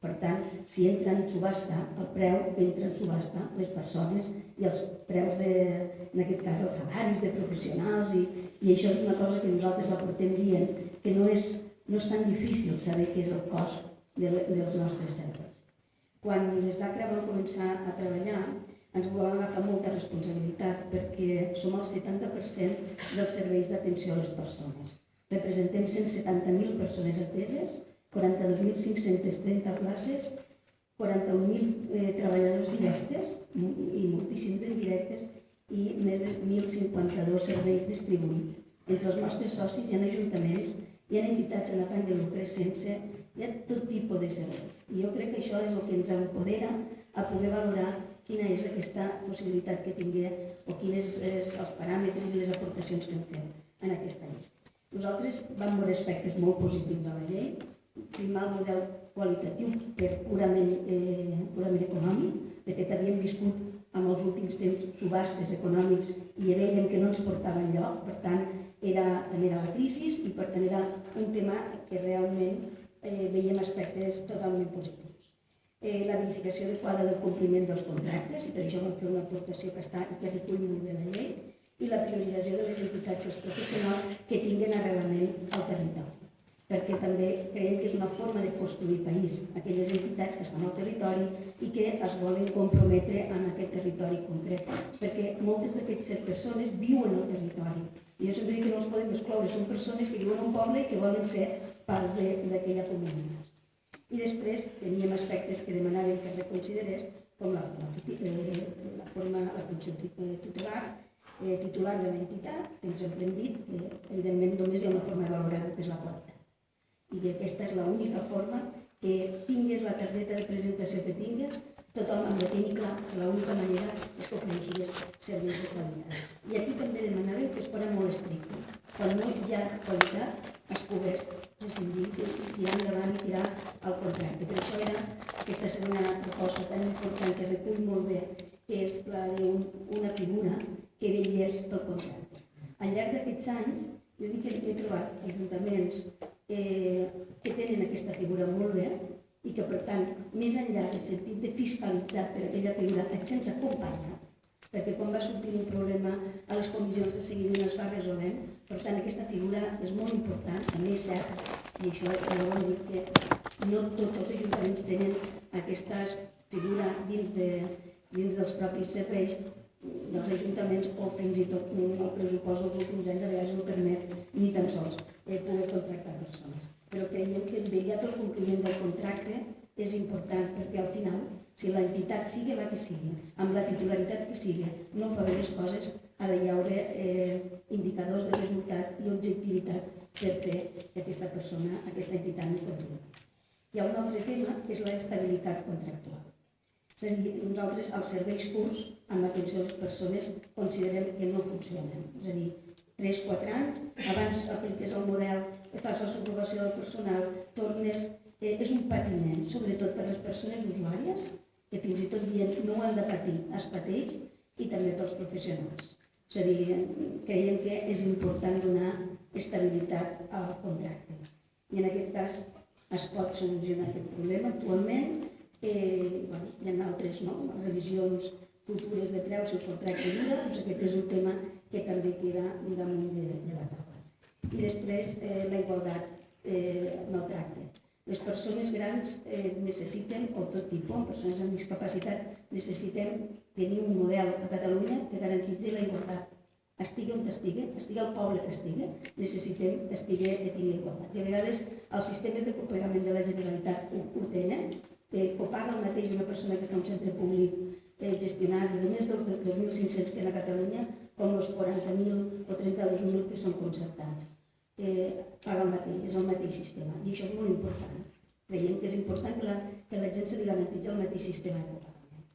Per tant, si entra en subhasta, el preu entra en subhasta les persones i els preus, en aquest cas, els salaris de professionals, i això és una cosa que nosaltres la portem dient, que no és tan difícil saber què és el cost dels nostres serveis. Quan des d'ACRA vam començar a treballar, ens vam agafar molta responsabilitat perquè som el 70% dels serveis d'atenció a les persones. Representem 170.000 persones ateses, 42.530 places, 41.000 treballadors directes i moltíssims indirectes i més de 1.052 serveis distribuïts. Entre els nostres socis hi ha ajuntaments, hi ha entitats en afany de lucre sense, hi ha tot tipus de serveis. I jo crec que això és el que ens empodera a poder valorar quina és aquesta possibilitat que tinguem o quins són els paràmetres i les aportacions que hem fet en aquesta llei. Nosaltres vam veure aspectes molt positius de la llei, firmar el model qualitatiu purament econòmic. De fet, havíem viscut en els últims temps subhastes econòmics i veiem que no ens portava enlloc, per tant, també era la crisi i per tant era un tema que realment veiem aspectes totalment positius. La verificació adequada del compliment dels contractes, i per això vam fer una aportació que està i que recull molt bé la llei, i la priorització de les entitats i els professionals que tinguin arrelament al territori. Perquè també creiem que és una forma de construir país, aquelles entitats que estan al territori i que es volen comprometre en aquest territori concret, perquè moltes d'aquestes persones viuen al territori. I jo sempre dic que no els podem excloure, són persones que viuen a un poble i que volen ser part d'aquella comunitat. I després teníem aspectes que demanàvem que es reconsiderés, com la funció titular de l'entitat, que ens hem dit que evidentment només hi ha una forma de valorar-ho, que és la qualitat. I que aquesta és l'única forma que tingues la targeta de presentació que tingues, tothom amb la tingui clar, que l'única manera és que ofereixis serveis de qualitat. I aquí també demanàvem que es fos molt estricte. Quan no hi ha qualitat, es pogués rescindir, tirar endavant i tirar el contracte. Per això era aquesta segona proposta tan important que recull molt bé, que és la d'una figura que vetllés pel contracte. Al llarg d'aquests anys, jo dic que he trobat ajuntaments que tenen aquesta figura molt bé i que, per tant, més enllà del sentit de fiscalitzar per aquella figura, et sents acompanyat, perquè quan va sortir un problema a les comissions de seguiment es va resolent. Per tant, aquesta figura és molt important, també és cert, i això ja ho dic que no tots els ajuntaments tenen aquesta figura dins dels propis serveis dels ajuntaments o fins i tot el pressupost dels últims anys a vegades no permet ni tan sols poder contractar persones. Però creiem que vetllar pel compliment del contracte és important perquè al final, si l'entitat sigui la que sigui, amb la titularitat que sigui, no fa bé les coses, ha de hi haure indicadors de resultat i objectivitat per fer que aquesta persona, aquesta entitat no continuï. Hi ha un altre tema que és l'estabilitat contractual. És a dir, nosaltres als serveis curts, amb atenció a les persones, considerem que no funcionen. És a dir, 3-4 anys, abans apliques el model, fas la subrogació del personal, tornes... És un patiment, sobretot per les persones usuàries, que fins i tot dient no ho han de patir, es pateix, i també pels professionals. És a dir, creiem que és important donar estabilitat al contracte. I en aquest cas es pot solucionar aquest problema actualment. Hi ha altres revisions futures de preus si el contracte dura, doncs aquest és un tema que també queda damunt de la taula. I després la igualtat en el tracte. Les persones grans necessiten, o tot tipus, persones amb discapacitat, necessitem tenir un model a Catalunya que garantitzi la igualtat. Estigui on estigui al poble que estigui, necessitem que tingui igualtat. I a vegades els sistemes de copagament de la Generalitat ho tenen, que paga el mateix una persona que està en un centre públic gestionat de més dels 2.500 que hi ha a Catalunya, com els 40.000 o 32.000 que són concertats. Paga el mateix, és el mateix sistema. I això és molt important. Creiem que és important que la gent se li garantitzi el mateix sistema de copagament.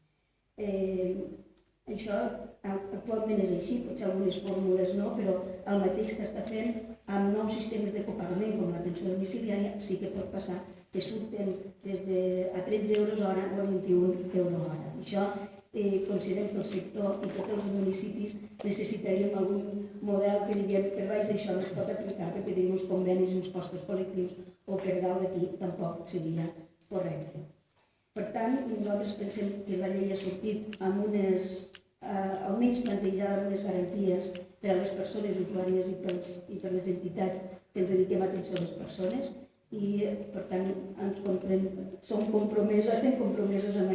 Això actualment és així, potser algunes fórmules no, però el mateix que està fent amb nous sistemes de copagament com l'atenció domiciliària sí que pot passar que surten des de a 13 euros hora o a 21 euros hora. Això considerem que el sector i tots els municipis necessitaríem algun model que diguem per baix d'això no es pot aplicar perquè tenim uns convenis i uns costos col·lectius o per dalt d'aquí tampoc seria correcte. Per tant, nosaltres pensem que la llei ha sortit amb almenys plantejada amb unes garanties per a les persones usuàries i per les entitats que ens dediquem a atenció a les persones i, per tant, estem compromesos amb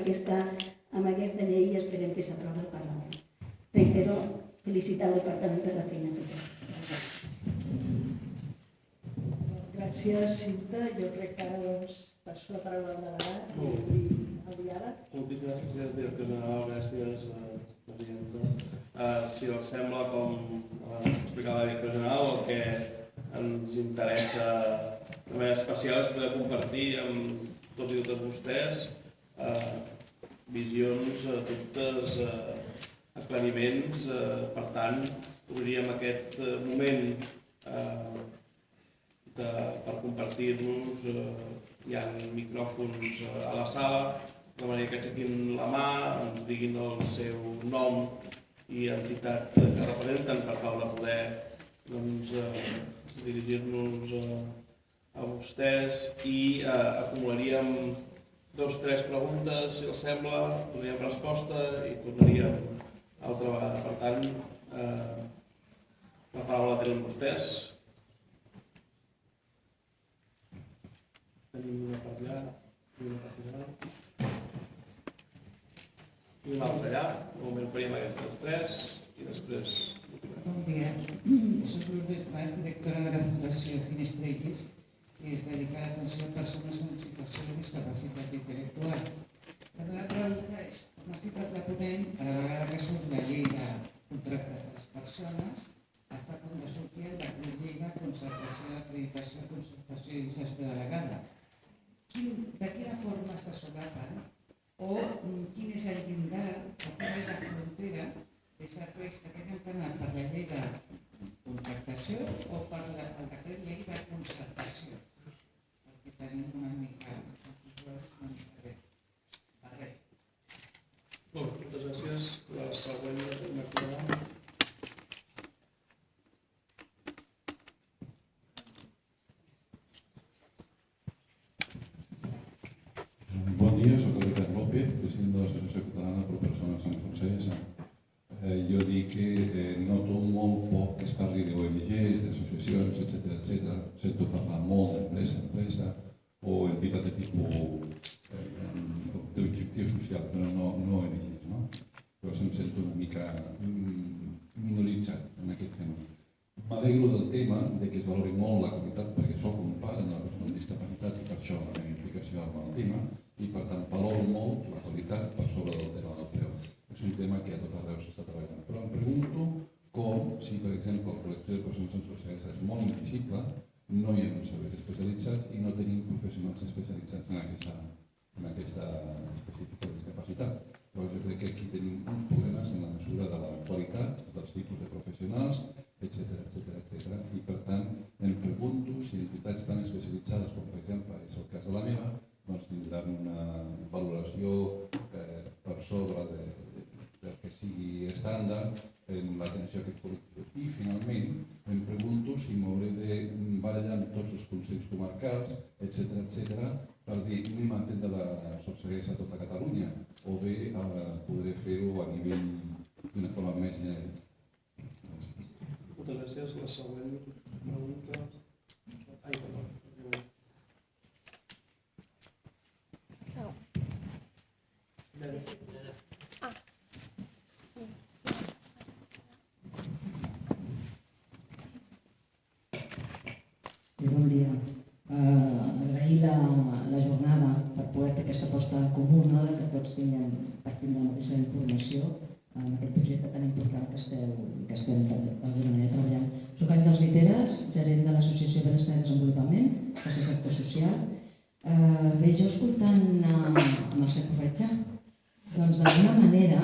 aquesta llei i esperem que s'aprovi al Parlament. Reitero, felicitar el Departament per la feina feta. Gràcies, Cinta. Jo crec que ara passo la paraula al delegat i obrir el diàleg. Moltíssimes gràcies, director general. Gràcies, presidenta. Si els sembla, com explicava la directora general, el que ens interessa de manera especial és poder compartir amb tots i totes vostès visions, dubtes, aclariments. Per tant, obrirem aquest moment per compartir-nos. Hi ha micròfons a la sala, de manera que aixequin la mà, ens diguin el seu nom i entitat que representen per tal de poder dirigir-nos a vostès i acumularíem 2 o 3 preguntes, si els sembla, donaríem resposta i tornaríem altra vegada. Per tant, la paraula la tenen vostès. Tenim una per allà, una per allà i una altra allà. De moment faríem aquestes 3 i després... Bon dia. Soc Lourdes Mas, directora de la Fundació Finestrelles, que es dedica a l'atenció a persones en situació de discapacitat intel·lectual. La meva pregunta és, com ha citat la ponent, a la vegada que surt la llei de contractes de les persones, està a punt de sortir el decret llei de concertació, acreditació, concertació i gestió delegada. De quina forma està solapen? O quin és el llindar, o quina és la frontera de serveis que tenen que anar per la llei de contractació regulació o per el decret llei de concertació? Perquè tenim una mica bé. Moltes gràcies. La següent, Immaculada. Bon dia, soc el Ricard López, president de l'Associació Catalana per Persones amb Consciència. Jo dic que noto molt poc que es parli d'ONGs, d'associacions, etc. Sento parlar molt d'empresa o entitat de tipus d'objectiu social, però no ONGs, no? Llavors em sento una mica minoritzat en aquest tema. M'alegro del tema, que es valori molt la qualitat, perquè soc un pare d'una persona amb discapacitat i per això la meva implicació amb el tema, i per tant valoro molt la qualitat per sobre del tema del preu. És un tema que a tot arreu s'està treballant. Però em pregunto com, si per exemple el col·lectiu de persones amb consciència és molt invisible, no hi ha uns serveis especialitzats i no tenim professionals especialitzats en aquesta específica discapacitat. Llavors jo crec que aquí tenim uns problemes en la mesura de la qualitat dels tipus de professionals, etc. I per tant em pregunto si entitats tan especialitzades com per exemple és el cas de la meva, doncs tindran una valoració per sobre del que sigui estàndard en l'atenció a aquest col·lectiu. I finalment em pregunto si m'hauré de barallar amb tots els consells comarcals, etc. per dir anem a atendre la sorceguesa a tota Catalunya o bé podré fer-ho a nivell d'una forma més genèrica. Moltes gràcies. La següent pregunta. Bon dia. Agrair la jornada per poder fer aquesta aposta comuna que tots partim de la mateixa informació en aquest projecte tan important que estem d'alguna manera treballant. Soc Àngels Viteres, gerent de l'Associació Benestar i Desenvolupament, tercer sector social. Bé, jo escoltant Mercè Corretja, doncs d'alguna manera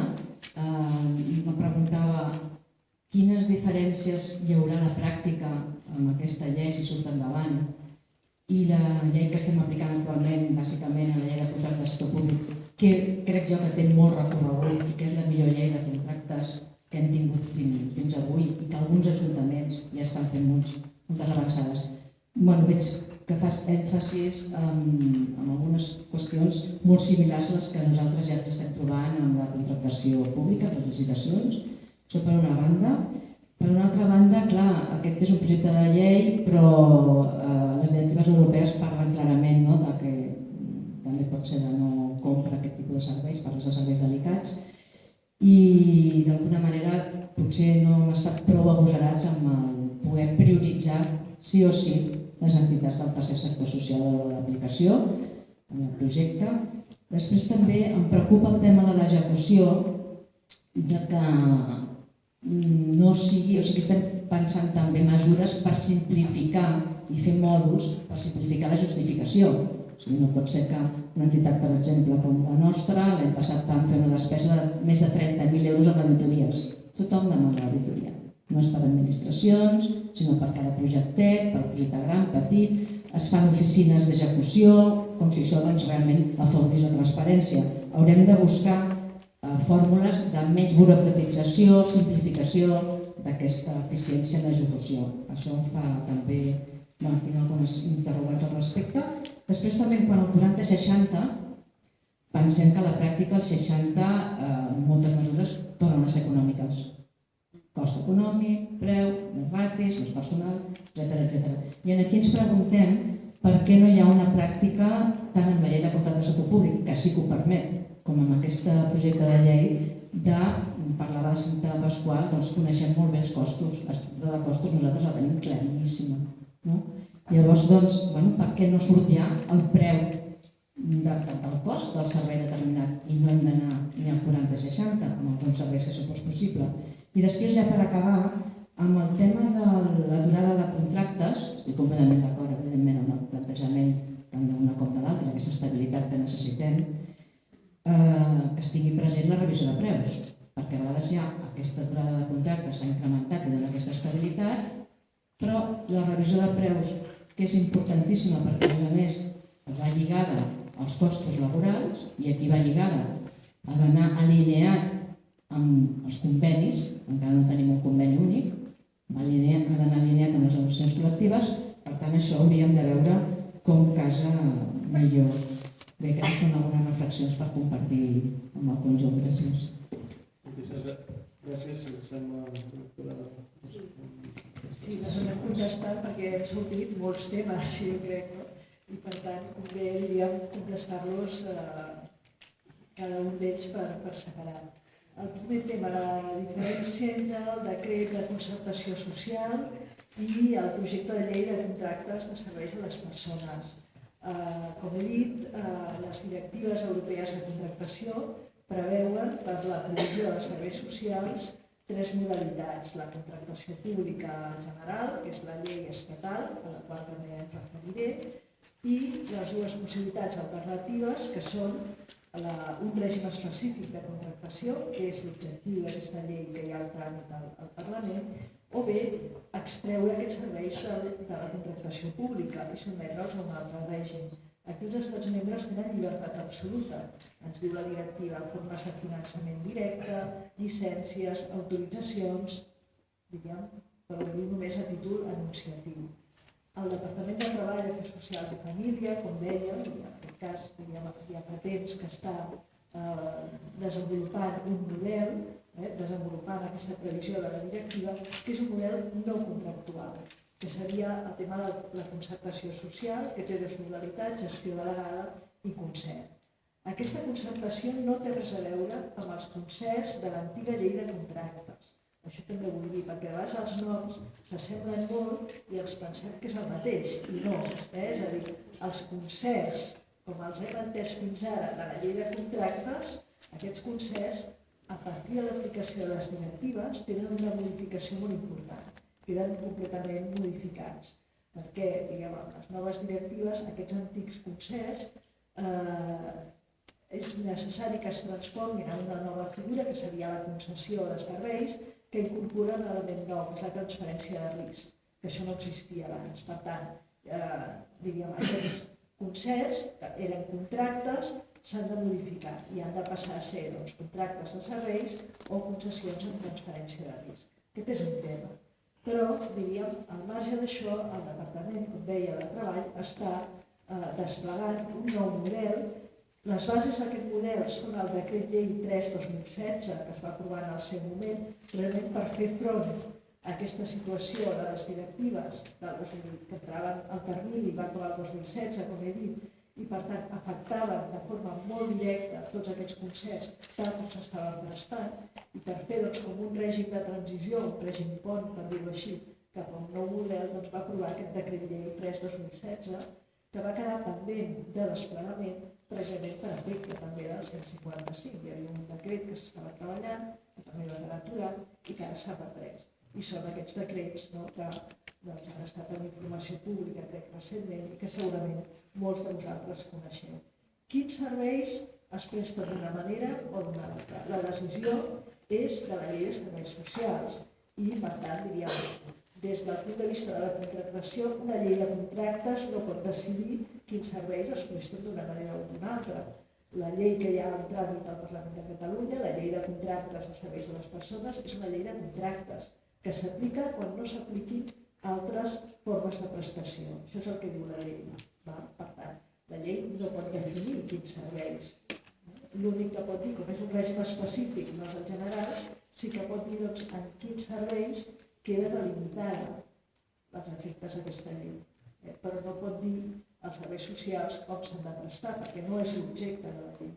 em preguntava quines diferències hi haurà a la pràctica amb aquesta llei si surt endavant i la llei que estem aplicant actualment, bàsicament la llei de contractes del sector públic, que crec jo que té molt recorregut i que és la millor llei de contractes que hem tingut fins avui i que alguns ajuntaments ja estan fent moltes avançades. Veig que fas èmfasis en algunes qüestions molt similars a les que nosaltres ja estem trobant amb la contractació pública, les licitacions. Això per una banda. Per una altra banda, clar, aquest és un projecte de llei, però les directives europees parlen clarament de que també pot ser de no compra aquest tipus de serveis, parles de serveis delicats, i d'alguna manera potser no hem estat prou agosarats amb el poder prioritzar sí o sí les entitats del tercer sector social a l'hora de l'aplicació en el projecte. Després també em preocupa el tema de l'execució, de que no sigui, o sigui, estem pensant també mesures per simplificar i fer mòduls per simplificar la justificació. O sigui, no pot ser que una entitat, per exemple, com la nostra, l'any passat vam fer una despesa de més de 30.000 euros en auditories. Tothom demana l'auditoria. No és per administracions, sinó per cada projectet, per projecte gran, petit. Es fan oficines d'execució, com si això realment afavorís la transparència. Haurem de buscar fórmules de menys burocratització, simplificació d'aquesta eficiència en l'execució. Això em fa també, tinc algunes interrogants al respecte. Després també quan al 40-60 pensem que a la pràctica el 60 moltes mesures tornen a ser econòmiques. Cost econòmic, preu, més ratis, més personal, etc. I aquí ens preguntem per què no hi ha una pràctica tant en la llei de contractes del sector públic, que sí que ho permet, com en aquest projecte de llei, de parlar de la Cinta Pasqual, doncs coneixem molt bé els costos. L'estructura de costos nosaltres la tenim claríssima. Llavors, per què no surt ja el preu del cost del servei determinat i no hem d'anar ni al 40-60 amb alguns serveis que això fos possible? I després, ja per acabar, amb el tema de la durada de contractes, estic completament d'acord, evidentment, amb el plantejament tant d'una com de l'altra, aquesta estabilitat que necessitem, que estigui present la revisió de preus, perquè a vegades ja aquesta durada de contracte s'ha incrementat i dona aquesta estabilitat, Però la revisió de preus, que és importantíssima perquè a més va lligada als costos laborals i aquí va lligada ha d'anar alineat amb els convenis, encara no tenim un conveni únic, ha d'anar alineat amb les negociacions col·lectives, per tant això hauríem de veure com casa millor. Bé, aquestes són algunes reflexions per compartir amb el conjunt. Gràcies. Gràcies, si us sembla, doctora. Sí, les anem contestant perquè han sortit molts temes, jo crec, no? I per tant, convé, diríem, contestar-los cada un d'ells per separat. El primer tema, la diferència entre el decret de concertació social i el projecte de llei de contractes de serveis a les persones. Com he dit, les directives europees de contractació preveuen per la provisió de serveis socials tres modalitats: la contractació pública general, que és la llei estatal, a la qual també em referiré, i les dues possibilitats alternatives, que són un règim específic de contractació, que és l'objectiu d'aquesta llei que hi ha al tràmit al Parlament, o bé extreure aquests serveis de la contractació pública i sotmetre'ls a un altre règim. Aquí els Estats membres tenen llibertat absoluta. Ens diu la directiva, formes de finançament directe, llicències, autoritzacions, diríem, però ho diu només a títol enunciatiu. El Departament de Treball, Afers Socials i Família, com deia, en aquest cas ja fa temps que està desenvolupant un model, desenvolupant aquesta previsió de la directiva, que és un model no contractual, que seria el tema de la concertació social, que té dues modalitats, gestió delegada i concert. Aquesta concertació no té res a veure amb els concerts de l'antiga llei de contractes. Això també ho vull dir, perquè a vegades els noms s'assemblen molt i ens pensem que és el mateix, i no. És a dir, els concerts, com els hem entès fins ara de la llei de contractes, aquests concerts, a partir de l'aplicació de les directives, tenen una modificació molt important. Queden completament modificats, perquè, diguem, amb les noves directives, aquests antics concerts, és necessari que es transformin en una nova figura, que seria la concessió de serveis, que incorpora un element nou, que és la transferència de risc, que això no existia abans. Per tant, diríem, aquests concerts, que eren contractes, s'han de modificar i han de passar a ser contractes de serveis o concessions amb transferència de risc. Aquest és un tema. Però, diríem, al marge d'això, el Departament, com deia, de Treball està desplegant un nou model. Les bases d'aquest model són el decret llei 3/2016, que es va aprovar en el seu moment, realment per fer front a aquesta situació de les directives que entraven al termini, va acabar el 2016, com he dit, i per tant afectaven de forma molt directa tots aquests concerts tal com s'estaven prestant, i per fer com un règim de transició, un règim pont, per dir-ho així, cap a un nou model, va aprovar aquest decret llei 3/2016, que va quedar pendent de desplegament precisament per efecte també del 155. Hi havia un decret que s'estava treballant, que també va quedar aturat i que ara s'ha reprès. I són aquests decrets que han estat en informació pública recentment i que segurament molts de vosaltres coneixeu. Quins serveis es presten d'una manera o d'una altra? La decisió és de la llei de serveis socials i, per tant, diríem, des del punt de vista de la contractació, una llei de contractes no pot decidir quins serveis es presten d'una manera o d'una altra. La llei que hi ha en tràmit al Parlament de Catalunya, la llei de contractes de serveis a les persones, és una llei de contractes que s'aplica quan no s'apliquin altres formes de prestació. Això és el que diu la llei. Per tant, la llei no pot definir quins serveis. L'únic que pot dir, com és un règim específic, no és el general, sí que pot dir en quins serveis queda delimitada els efectes d'aquesta llei, però no pot dir els serveis socials com s'han de prestar, perquè no és l'objecte de la llei.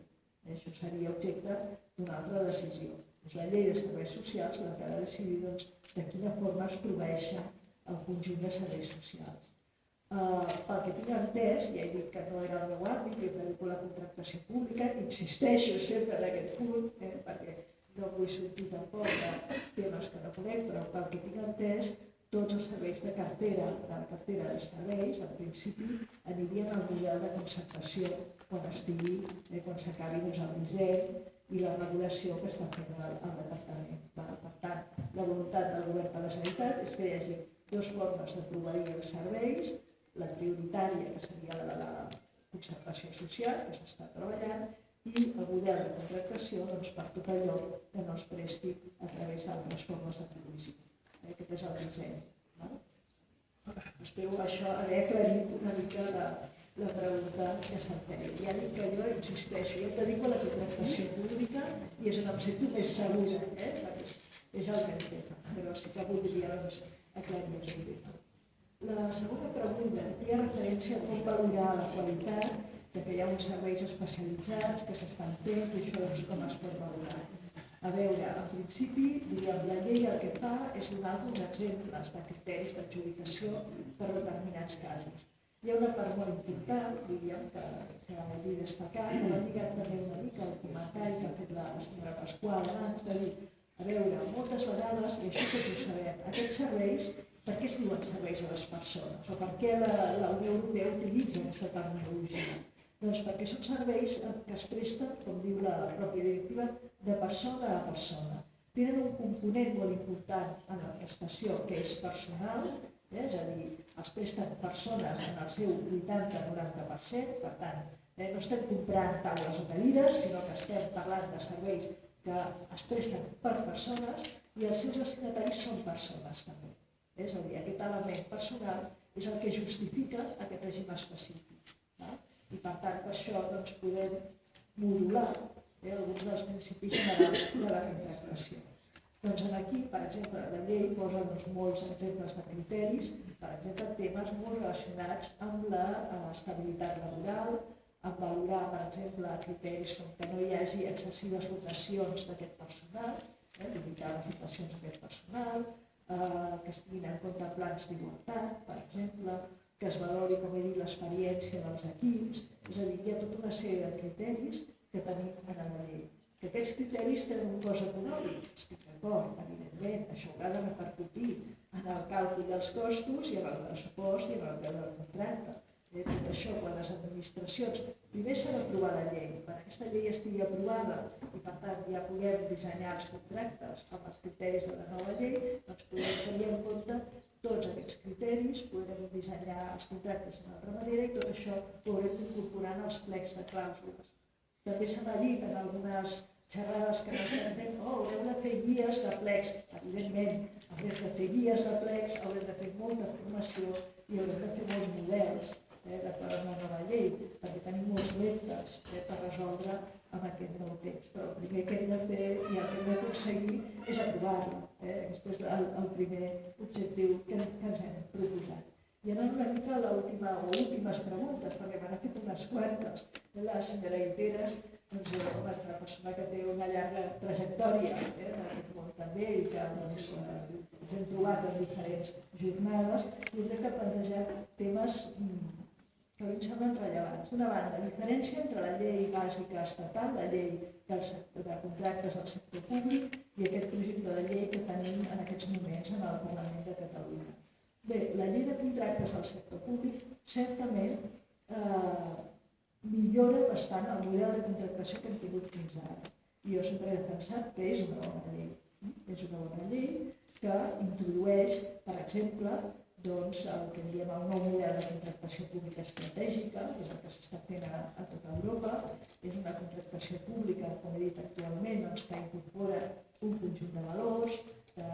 Això seria objecte d'una altra decisió. És la llei de serveis socials la que ha de decidir de quina forma es proveeixen el conjunt de serveis socials. Pel que tinc entès, ja he dit que no era el meu àmbit, jo dedico a la contractació pública, insisteixo sempre en aquest punt, perquè no vull sortir tampoc de temes que no conec, però pel que tinc entès, tots els serveis de cartera, de la cartera de serveis, en principi, anirien al model de concertació quan s'acabi el disseny i la regulació que està fent el Departament. Per tant, la voluntat del Govern de la Generalitat és que hi hagi dues formes de proveir els serveis, la prioritària, que seria la de la concertació social, que s'està treballant, i el model de contractació per tot allò que no es presti a través d'altres formes de publicitat. Aquest és el disseny. Espero això haver aclarit una mica la pregunta que se'm feia. Ja dic que jo insisteixo, jo et dedico a la contractació pública i és on em sento més segura, perquè és el que hem fet, però sí que voldria aclarir-ho. La segona pregunta feia referència a com valorar la qualitat, que hi ha uns serveis especialitzats que s'estan fent i això com es pot valorar. A veure, en principi, la llei el que fa és donar alguns exemples de criteris d'adjudicació per determinats casos. Hi ha una part molt important, diríem, que vull destacar, que va lligat també una mica al comentari que ha fet la senyora Pasqual abans, de dir, a veure, moltes vegades, i això tots ho sabem, aquests serveis, per què es diuen serveis a les persones? O per què la Unió Europea utilitza aquesta terminologia? Doncs perquè són serveis que es presten, com diu la pròpia directiva, de persona a persona. Tenen un component molt important en la prestació, que és personal, és a dir, els presten persones en el seu 80-90%, per tant, no estem comprant taules o cadires, sinó que estem parlant de serveis que es presten per persones i els seus destinataris són persones també. És a dir, aquest element personal és el que justifica aquest règim específic. I per tant, per això podem modular alguns dels principis generals de la contractació. Doncs aquí, per exemple, la llei posa molts exemples de criteris, per exemple, temes molt relacionats amb l'estabilitat laboral, amb valorar, per exemple, criteris com que no hi hagi excessives rotacions d'aquest personal, limitar les rotacions d'aquest personal, que es tinguin en compte plans d'igualtat, per exemple, que es valori, com he dit, l'experiència dels equips, és a dir, hi ha tota una sèrie de criteris que tenim en la llei. Que aquests criteris tenen un cost econòmic, estic d'acord, evidentment, això haurà de repercutir en el càlcul dels costos i en el pressupost i en el preu del contracte. Tot això, quan les administracions primer s'ha d'aprovar la llei, quan aquesta llei estigui aprovada i per tant ja puguem dissenyar els contractes amb els criteris de la nova llei, doncs podem tenir en compte tots aquests criteris, podrem dissenyar els contractes d'una altra manera i tot això ho haurem d'incorporar en els plecs de clàusules. També se m'ha dit en algunes xerrades que no estem fent, haureu de fer guies de plecs. Evidentment, haurem de fer guies de plecs, haurem de fer molta formació i haurem de fer molts models d'acord amb la nova llei, perquè tenim molts reptes per resoldre amb aquest nou text. Però el primer que hem de fer i el que hem d'aconseguir és aprovar-la. Aquest és el primer objectiu que ens hem proposat. I anant una mica a últimes preguntes, perquè m'han fet unes quantes. La senyora Iteres, una persona que té una llarga trajectòria en aquest món també i que ens hem trobat en diferents jornades, jo crec que ha plantejat temes que a mi em semblen rellevants. D'una banda, diferència entre la llei bàsica estatal, la llei de contractes del sector públic i aquest projecte de llei que tenim en aquests moments en el Parlament de Catalunya. Bé, la llei de contractes del sector públic certament millora bastant el model de contractació que hem tingut fins ara. I jo sempre he defensat que és una bona llei. És una bona llei que introdueix, per exemple, el que en diem el nou model de contractació pública estratègica, que és el que s'està fent a tota Europa. És una contractació pública, com he dit actualment, que incorpora un conjunt de valors, que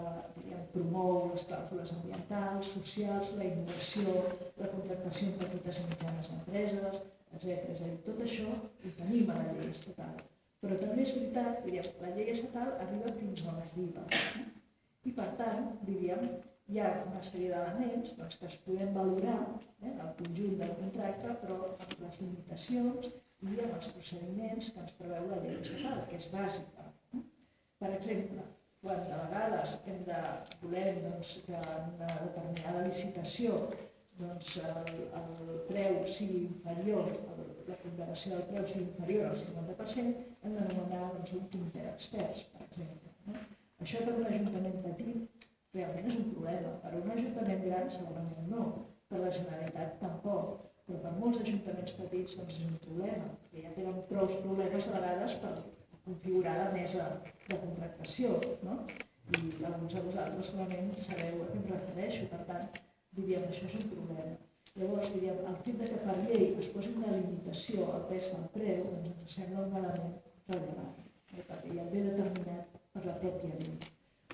promou les clàusules ambientals, socials, la innovació, la contractació en petites i mitjanes empreses, etc. És a dir, tot això ho tenim a la llei estatal. Però també és veritat que la llei estatal arriba fins on arriba. I per tant, diríem, hi ha una sèrie d'elements que es podem valorar en el conjunt del contracte, però amb les limitacions i amb els procediments que ens preveu la llei estatal, que és bàsica. Per exemple, quan de vegades volem que en una determinada licitació el preu sigui inferior, la ponderació del preu sigui inferior al 50%, hem de nomenar un comitè d'experts, per exemple. Això per un ajuntament petit realment és un problema. Per un ajuntament gran segurament no, per la Generalitat tampoc, però per molts ajuntaments petits és un problema, perquè ja tenen prou problemes a vegades per configurar la mesa de contractació. I alguns de vosaltres segurament sabeu a què em refereixo, per tant, diríem, això és un problema. Llavors, diríem, el fet que per llei es posi una limitació al pes del preu ens sembla un element rellevant, perquè ja ve determinat per la pròpia llei.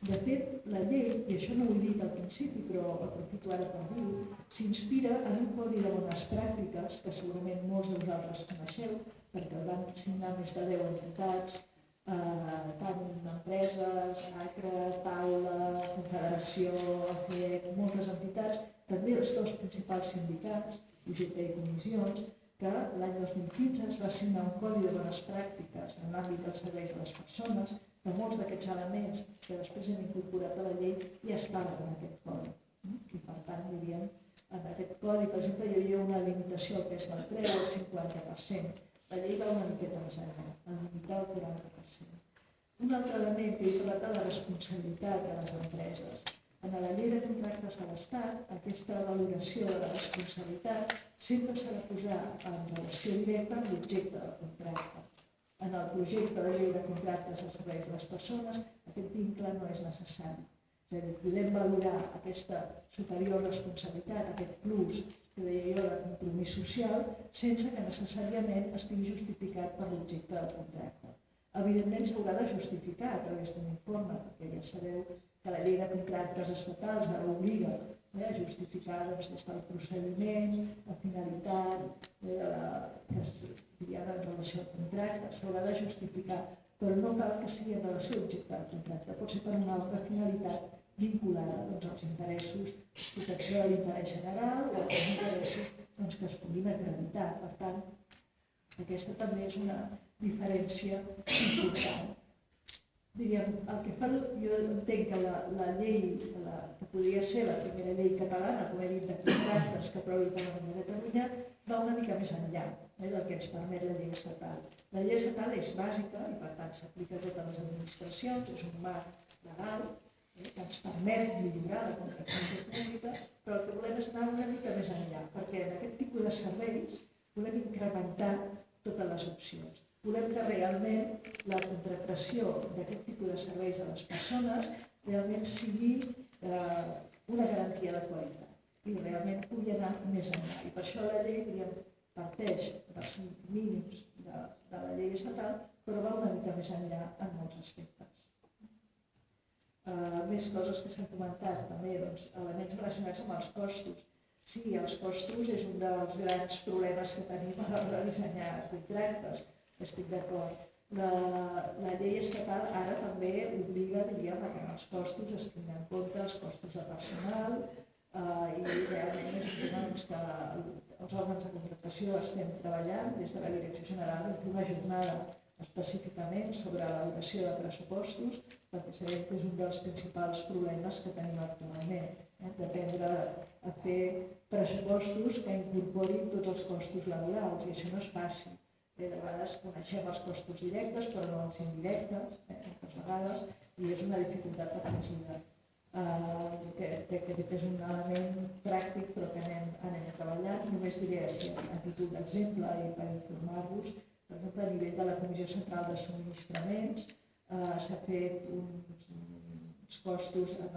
De fet, la llei, i això no ho he dit al principi, però aprofito ara per dir-ho, s'inspira en un codi de bones pràctiques que segurament molts de vosaltres coneixeu, perquè el van signar més de 10 entitats, tant empreses, ACRA, Taula, Confederació, AFEC, moltes entitats, també els dos principals sindicats, UGT i Comissions, que l'any 2015 es va signar un codi de bones pràctiques en l'àmbit dels serveis a les persones, que molts d'aquests elements que després hem incorporat a la llei ja estaven en aquest codi. I per tant, diríem, en aquest codi, per exemple, hi havia una limitació al pes del preu al 50%. La llei va una miqueta més enllà, a limitar el 40%. Un altre element que he parlat de la responsabilitat de les empreses. En la llei de contractes de l'Estat, aquesta valoració de la responsabilitat sempre s'ha de posar en relació directa amb l'objecte del contracte. En el projecte de llei de contractes als serveis de les persones, aquest vincle no és necessari. És a dir, podem valorar aquesta superior responsabilitat, aquest plus que deia jo de compromís social, sense que necessàriament estigui justificat per l'objecte del contracte. Evidentment s'haurà de justificar a través d'un informe, perquè ja sabeu que la llei de contractes estatals ara obliga a justificar des del procediment, la finalitat, que es diria en relació al contracte, s'haurà de justificar, però no cal que sigui en relació a l'objecte del contracte, pot ser per una altra finalitat vinculada als interessos, protecció de l'interès general o als interessos que es puguin acreditar. Per tant, aquesta també és una diferència important. Diríem, el que fa, jo entenc que la llei, que podria ser la primera llei catalana, com he dit, de contractes que aprovi el Parlament de Catalunya, va una mica més enllà del que ens permet la llei estatal. La llei estatal és bàsica i, per tant, s'aplica a totes les administracions, és un marc legal que ens permet millorar la contractació pública, però el que volem és anar una mica més enllà, perquè en aquest tipus de serveis volem incrementar totes les opcions. Volem que realment la contractació d'aquest tipus de serveis a les persones realment sigui una garantia de qualitat i realment pugui anar més enllà. I per això la llei parteix dels mínims de la llei estatal, però va una mica més enllà en molts aspectes. Més coses que s'han comentat també, elements relacionats amb els costos. Sí, els costos és un dels grans problemes que tenim a l'hora de dissenyar contractes. Estic d'acord. La llei estatal ara també obliga, diríem, a que en els costos es tinguin en compte els costos de personal i realment és un tema que els òrgans de contractació estem treballant des de la Direcció General de fer una jornada específicament sobre l'elaboració de pressupostos, perquè sabem que és un dels principals problemes que tenim actualment, d'aprendre a fer pressupostos que incorporin tots els costos laborals, i això no és fàcil. De vegades coneixem els costos directes, però no els indirectes, moltes vegades, i és una dificultat afegida. Aquest és un element pràctic, però que anem treballant. Només diré així, a títol d'exemple i per informar-vos, per exemple, a nivell de la Comissió Central de Subministraments s'ha fet uns costos en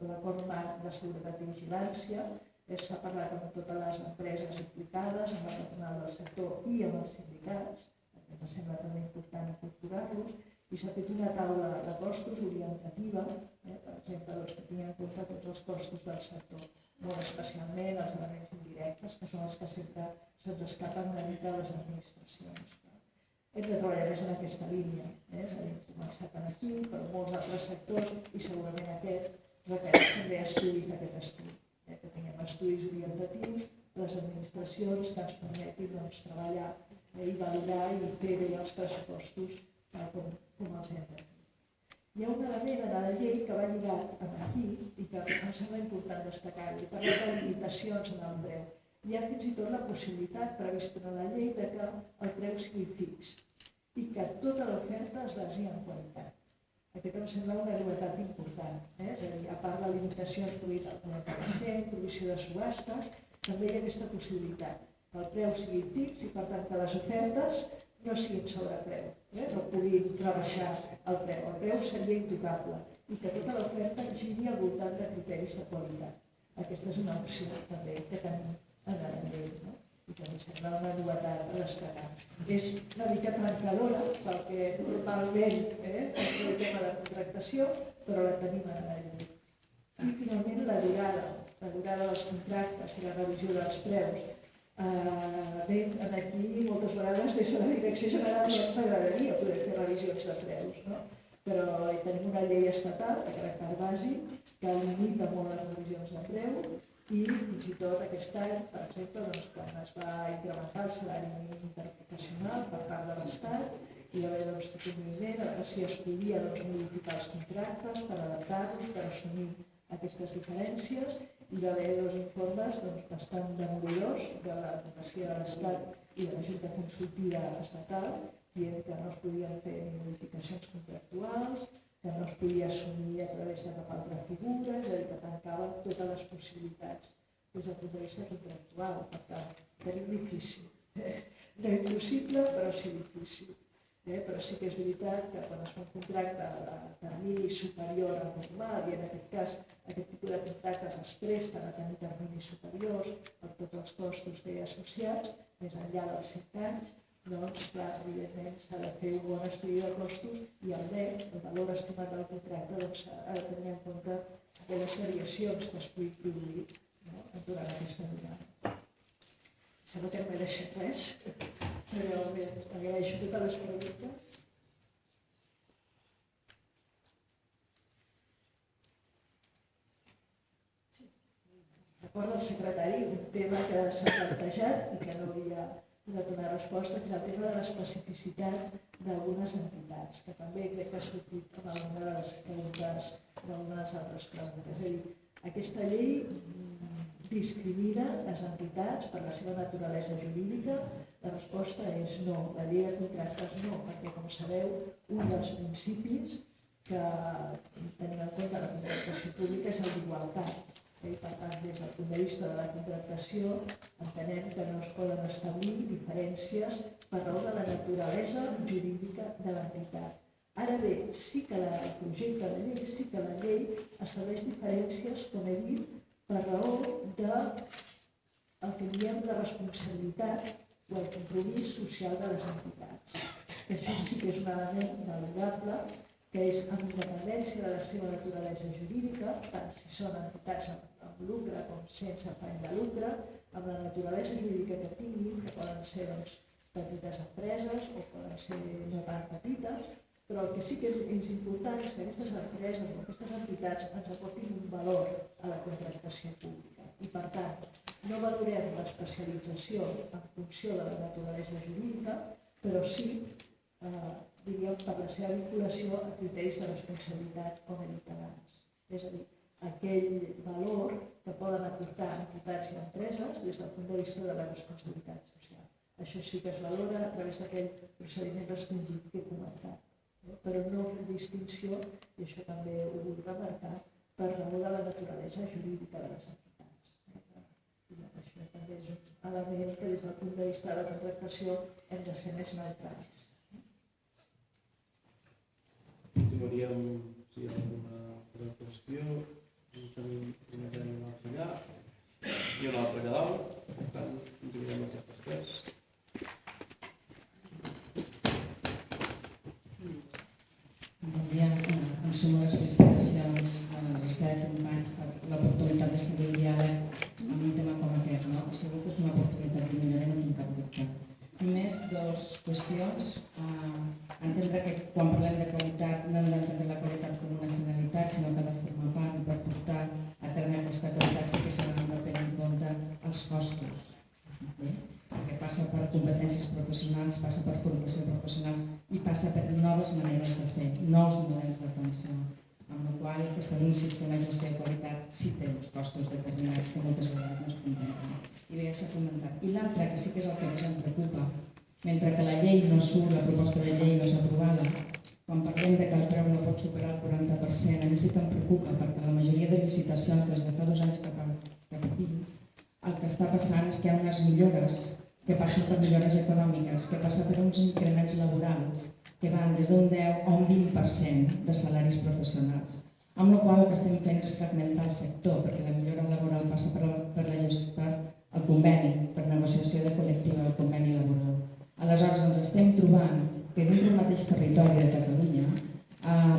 l'acord marc de seguretat i vigilància. S'ha parlat amb totes les empreses implicades, amb la patronal del sector i amb els sindicats, perquè ens sembla també important incorporar-los, i s'ha fet una taula de costos orientativa, per exemple, que tingui en compte tots els costos del sector, molt especialment els elements indirectes, que són els que sempre se'ns escapen una mica a les administracions. Hem de treballar més en aquesta línia, és a dir, hem començat aquí, però molts altres sectors, i segurament aquest requereix també estudis d'aquest estil. Que tinguem estudis orientatius a les administracions que ens permetin treballar i valorar i fer bé els pressupostos com els hem de fer. Hi ha un element a la llei que va lligat aquí i que em sembla important destacar-ho. He parlat de limitacions en el preu. Hi ha fins i tot la possibilitat prevista en la llei que el preu sigui fix i que tota l'oferta es basi en qualitat. Aquest em sembla una novetat important, és a dir, a part de limitacions produïdes al 40%, provisió de subhastes, també hi ha aquesta possibilitat que el preu sigui fix i per tant que les ofertes no siguin sobrepreu, no puguin rebaixar el preu. El preu seria intocable i que tota l'oferta giri al voltant de criteris de qualitat. Aquesta és una opció també que tenim en la llei, no? I que em sembla una novetat a destacar. És una mica trencadora pel que normalment és el tema de contractació, però la tenim en la llei. I finalment la durada dels contractes i la revisió dels preus. Bé, aquí moltes vegades des de la Direcció General ja ens agradaria poder fer revisions de preus, no? Però tenim una llei estatal de caràcter bàsic que limita molt les revisions de preu i fins i tot aquest any, per exemple, quan es va incrementar el salari mínim interprofessional per part de l'Estat, hi va haver tot un moviment a veure si es podia modificar els contractes per adaptar-los, per assumir aquestes diferències, i va haver dos informes bastant demolidors de l'advocacia de l'Estat i de la Junta Consultiva Estatal, dient que no es podien fer ni modificacions contractuals, que no es podia assumir a través de cap altra figura, és a dir, que tancaven totes les possibilitats des del punt de vista contractual. Per tant, tenim difícil. No impossible, però sí difícil. Però sí que és veritat que quan es fa un contracte a termini superior al normal, i en aquest cas aquest tipus de contractes es presten a tenir terminis superiors per tots els costos que hi ha associats, més enllà dels 5 anys, doncs, clar, evidentment s'ha de fer un bon estudi de costos i el DEC, el valor estimat del contracte, doncs s'ha de tenir en compte aquelles variacions que es puguin produir durant aquesta durada. Sembla que no m'he deixat res, però bé, agraeixo totes les preguntes. Recorda el secretari un tema que s'ha plantejat i que no havia de donar resposta, que és el tema de l'especificitat d'algunes entitats, que també crec que ha sortit en alguna de les preguntes, d'algunes altres preguntes. És a dir, aquesta llei discrimina les entitats per la seva naturalesa jurídica? La resposta és no. La llei de contractes no, perquè, com sabeu, un dels principis que tenim en compte la contractació pública és el d'igualtat. I, per tant, des del punt de vista de la contractació, entenem que no es poden establir diferències per raó de la naturalesa jurídica de l'entitat. Ara bé, sí que el projecte de llei, sí que la llei estableix diferències, com he dit, per raó del que diem la responsabilitat o el compromís social de les entitats. Això sí que és un element valorable, que és amb independència de la seva naturalesa jurídica, tant si són entitats amb lucre com sense afany de lucre, amb la naturalesa jurídica que tinguin, que poden ser petites empreses o poden ser no tan petites, però el que sí que és important és que aquestes empreses o aquestes entitats ens aportin un valor a la contractació pública. I, per tant, no valorem l'especialització en funció de la naturalesa jurídica, però sí, diríem, per la seva vinculació a criteris de responsabilitat, com he dit abans. És a dir, aquell valor que poden aportar entitats i empreses des del punt de vista de la responsabilitat social. Això sí que es valora a través d'aquell procediment restringit que he comentat. Però no fer distinció, i això també ho vull remarcar, per raó de la naturalesa jurídica de les entitats. Això també és un element que des del punt de vista de la contractació hem de ser més neutrals. Continuaríem, si hi ha alguna altra qüestió, tenim una altra allà i una altra allà dalt, per tant, continuarem aquestes tres. Bon dia, em sumo a les felicitacions a la resta de companys per l'oportunitat d'establir un diàleg amb un tema com aquest. Segur que és una oportunitat de millorar, no tinc cap dubte. Només dues qüestions. Entendre que quan parlem de qualitat no hem d'entendre la qualitat com una finalitat, sinó que ha de formar part i per portar a terme aquesta qualitat sí que s'han de tenir en compte els costos. Perquè passa per competències professionals, passa per formació de professionals i passa per noves maneres de fer, nous models d'atenció, amb la qual cosa un sistema de gestió de qualitat sí té uns costos determinats que moltes vegades no es contemplen. I bé, ja s'ha comentat. I l'altre, que sí que és el que més em preocupa, mentre que la llei no surt, la proposta de llei no s'ha aprovada, quan parlem de que el preu no pot superar el 40%, a mi sí que em preocupa, perquè la majoria de licitacions des de fa 2 anys cap aquí, el que està passant és que hi ha unes millores que passa per millores econòmiques, que passa per uns increments laborals que van des d'un 10 a un 20% de salaris professionals. Amb la qual cosa el que estem fent és fragmentar el sector, perquè la millora laboral passa per el conveni, per negociació de col·lectiva del conveni laboral. Aleshores ens estem trobant que dintre del mateix territori de Catalunya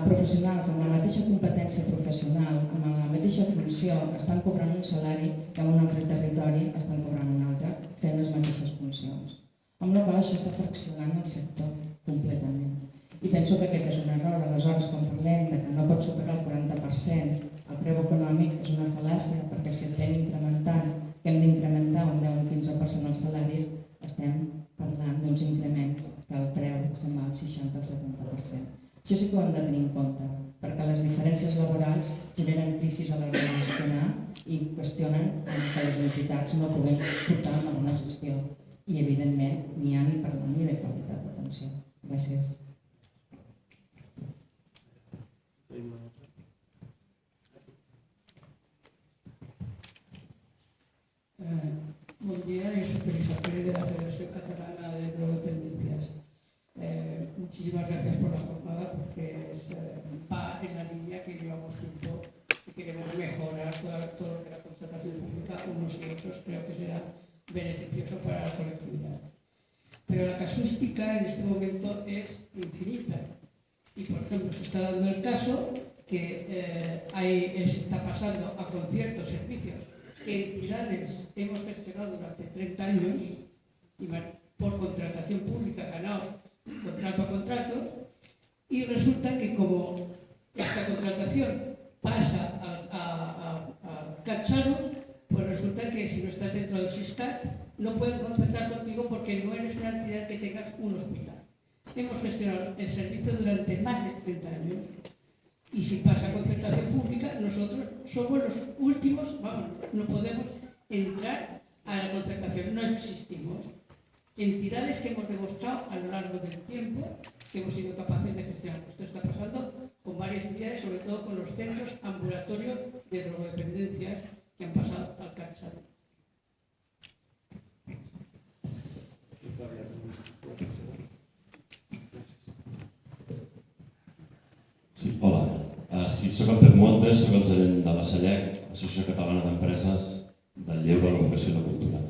professionals amb la mateixa competència professional, amb la mateixa funció, estan cobrant un salari que en un altre territori estan cobrant un altre, fent les mateixes funcions. Amb la qual cosa això està fraccionant el sector completament. I penso que aquest és un error. Aleshores, quan parlem de que no pot superar el 40% el preu econòmic, és una fal·làcia, perquè si estem incrementant, que hem d'incrementar un 10 o un 15% els salaris, estem parlant d'uns increments que el preu se'n va al 60 o al 70%. Això sí que ho hem de tenir en compte, perquè les diferències laborals generen crisis a l'hora de gestionar i qüestionen que les entitats no puguem portar una bona gestió. I, evidentment, n'hi ha ni parlant ni de qualitat d'atenció. Gràcies. Bon dia, yo soy Teresa Pérez de la Federación Catalana de Drogodependencias. Muchísimas gracias por la jornada porque va en la línea que llevamos tiempo y queremos mejorar todo lo que la contratación pública, unos y otros, creo que será beneficioso para la colectividad. Pero la casuística en este momento es infinita y, por ejemplo, se está dando el caso que se está pasando a conciertos, servicios que entidades hemos gestionado durante 30 años y por contratación pública ganados contrato a contrato, y resulta que como esta contratación pasa al CatSalut, pues resulta que si no estás dentro del SISCAT no pueden contratar contigo porque no eres una entidad que tengas un hospital. Hemos gestionado el servicio durante más de 30 años y si pasa a concertación pública, nosotros somos los últimos, vamos, no podemos entrar a la concertación, no existimos. Entidades que hemos demostrado a lo largo del tiempo que hemos sido capaces de gestionar. Esto está pasando con varias entidades, sobre todo con los centros ambulatorios de drogodependencias que han pasado al CatSalut. Sí, hola. Sí, soc en Pep Montes, soc el gerent de la SELLEC, Associació Catalana d'Empreses del Lleure, l'Educació i la Cultura.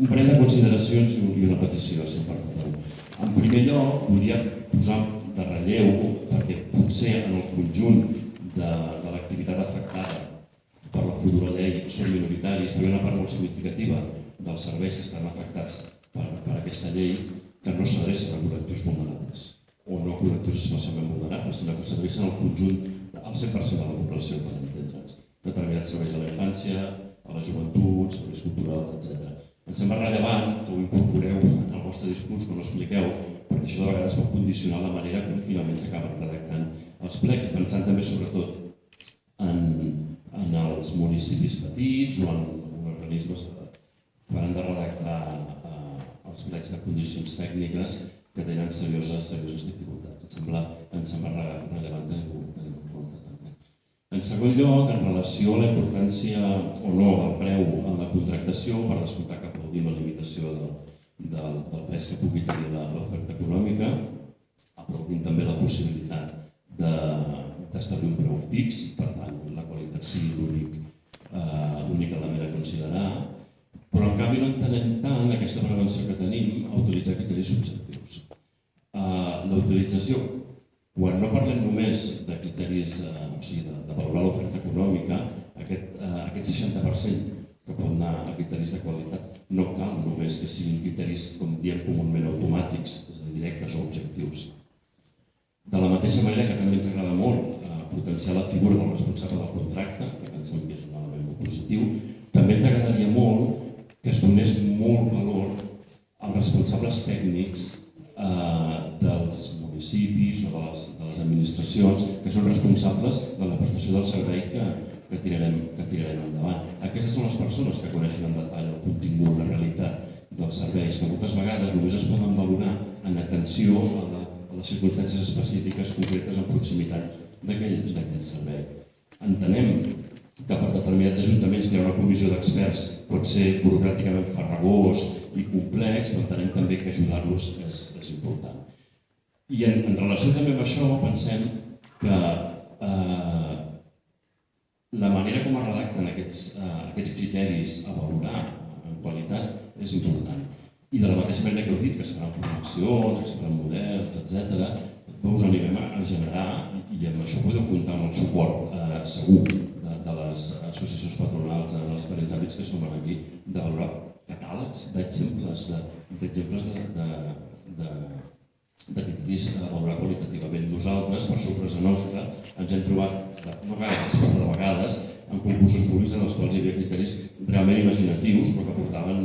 Un parell de consideracions i una petició, si em permeteu. En primer lloc, volia posar de relleu, perquè potser en el conjunt de l'activitat afectada per la futura llei són minoritaris, però hi ha una part molt significativa dels serveis que estan afectats per aquesta llei que no s'adrecen a col·lectius vulnerables o no col·lectius especialment vulnerables, sinó que s'adrecen al conjunt, al 100% de la població, per entendre'ns. Determinats serveis a la infància, a la joventut, serveis culturals, etc. Em sembla rellevant que ho incorporeu en el vostre discurs, que ho expliqueu, perquè això de vegades pot condicionar la manera com finalment s'acaben redactant els plecs, pensant també sobretot en els municipis petits o en organismes que han de redactar els plecs de condicions tècniques que tenen serioses dificultats. Em sembla rellevant tenir-ho en compte també. En segon lloc, en relació a la importància o no del preu en la contractació, per descomptar que aplaudim la limitació del pes que pugui tenir l'oferta econòmica, aplaudim també la possibilitat d'establir un preu fix, per tant, la qualitat sigui l'únic element a considerar, però en canvi no entenem tant aquesta prevenció que tenim a utilitzar criteris subjectius. La utilització, quan no parlem només de criteris, o sigui, de valorar l'oferta econòmica, aquest 60% que pot anar a criteris de qualitat no cal només que siguin criteris, com diem comúment, automàtics, és a dir, directes o objectius. De la mateixa manera que també ens agrada molt potenciar la figura del responsable del contracte, que pensem que és un element molt positiu, també ens agradaria molt que es donés molt valor als responsables tècnics dels municipis o de les administracions que són responsables de la prestació del servei que tirarem endavant. Aquestes són les persones que coneixen en detall el contingut, la realitat dels serveis, que moltes vegades només es poden valorar en atenció a les circumstàncies específiques concretes en proximitat d'aquell servei. Entenem que per determinats ajuntaments crear una comissió d'experts pot ser burocràticament farragós i complex, però entenem també que ajudar-los és important. I en relació també amb això pensem que la manera com es redacten aquests criteris a valorar en qualitat és important. I de la mateixa manera que heu dit que es faran formacions, que es faran models, etc., us animem a generar, i amb això podeu comptar amb el suport segur de les associacions patronals en els diferents àmbits que som aquí, de valorar catàlegs d'exemples de criteris a valorar qualitativament. Nosaltres, per sorpresa nostra, ens hem trobat de vegades en concursos públics en els quals hi havia criteris realment imaginatius, però que portaven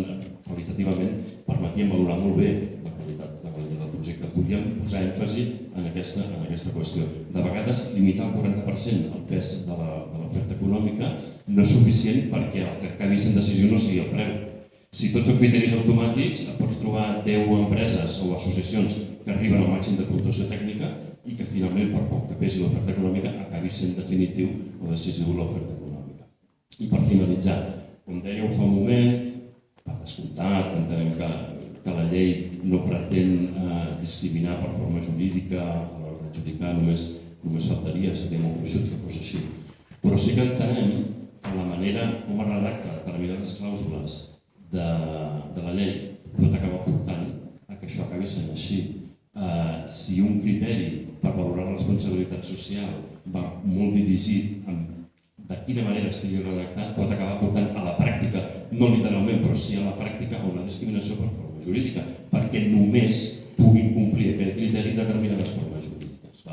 qualitativament, permetien valorar molt bé la qualitat del projecte. Volíem posar èmfasi en aquesta qüestió. De vegades, limitar el 40% el pes de l'oferta econòmica no és suficient perquè el que acabi sent decisió no sigui el preu. Si tots són criteris automàtics, pots trobar 10 empreses o associacions que arriben al màxim de puntuació tècnica i que finalment, per poc que pesi l'oferta econòmica, acabi sent definitiu o decisiu l'oferta econòmica. I per finalitzar, com dèieu fa un moment, per descomptat, entenem que la llei no pretén discriminar per forma jurídica a l'hora d'adjudicar, només faltaria, seria molt gruixut que fos així. Però sí que entenem que la manera com es redacta determinades clàusules de la llei pot acabar portant a que això acabi sent així. Si un criteri per valorar la responsabilitat social va molt dirigit de quina manera estigui redactat, pot acabar portant a la pràctica, no literalment, però sí a la pràctica, a una discriminació per forma jurídica, perquè només puguin complir aquest criteri determinades formes jurídiques.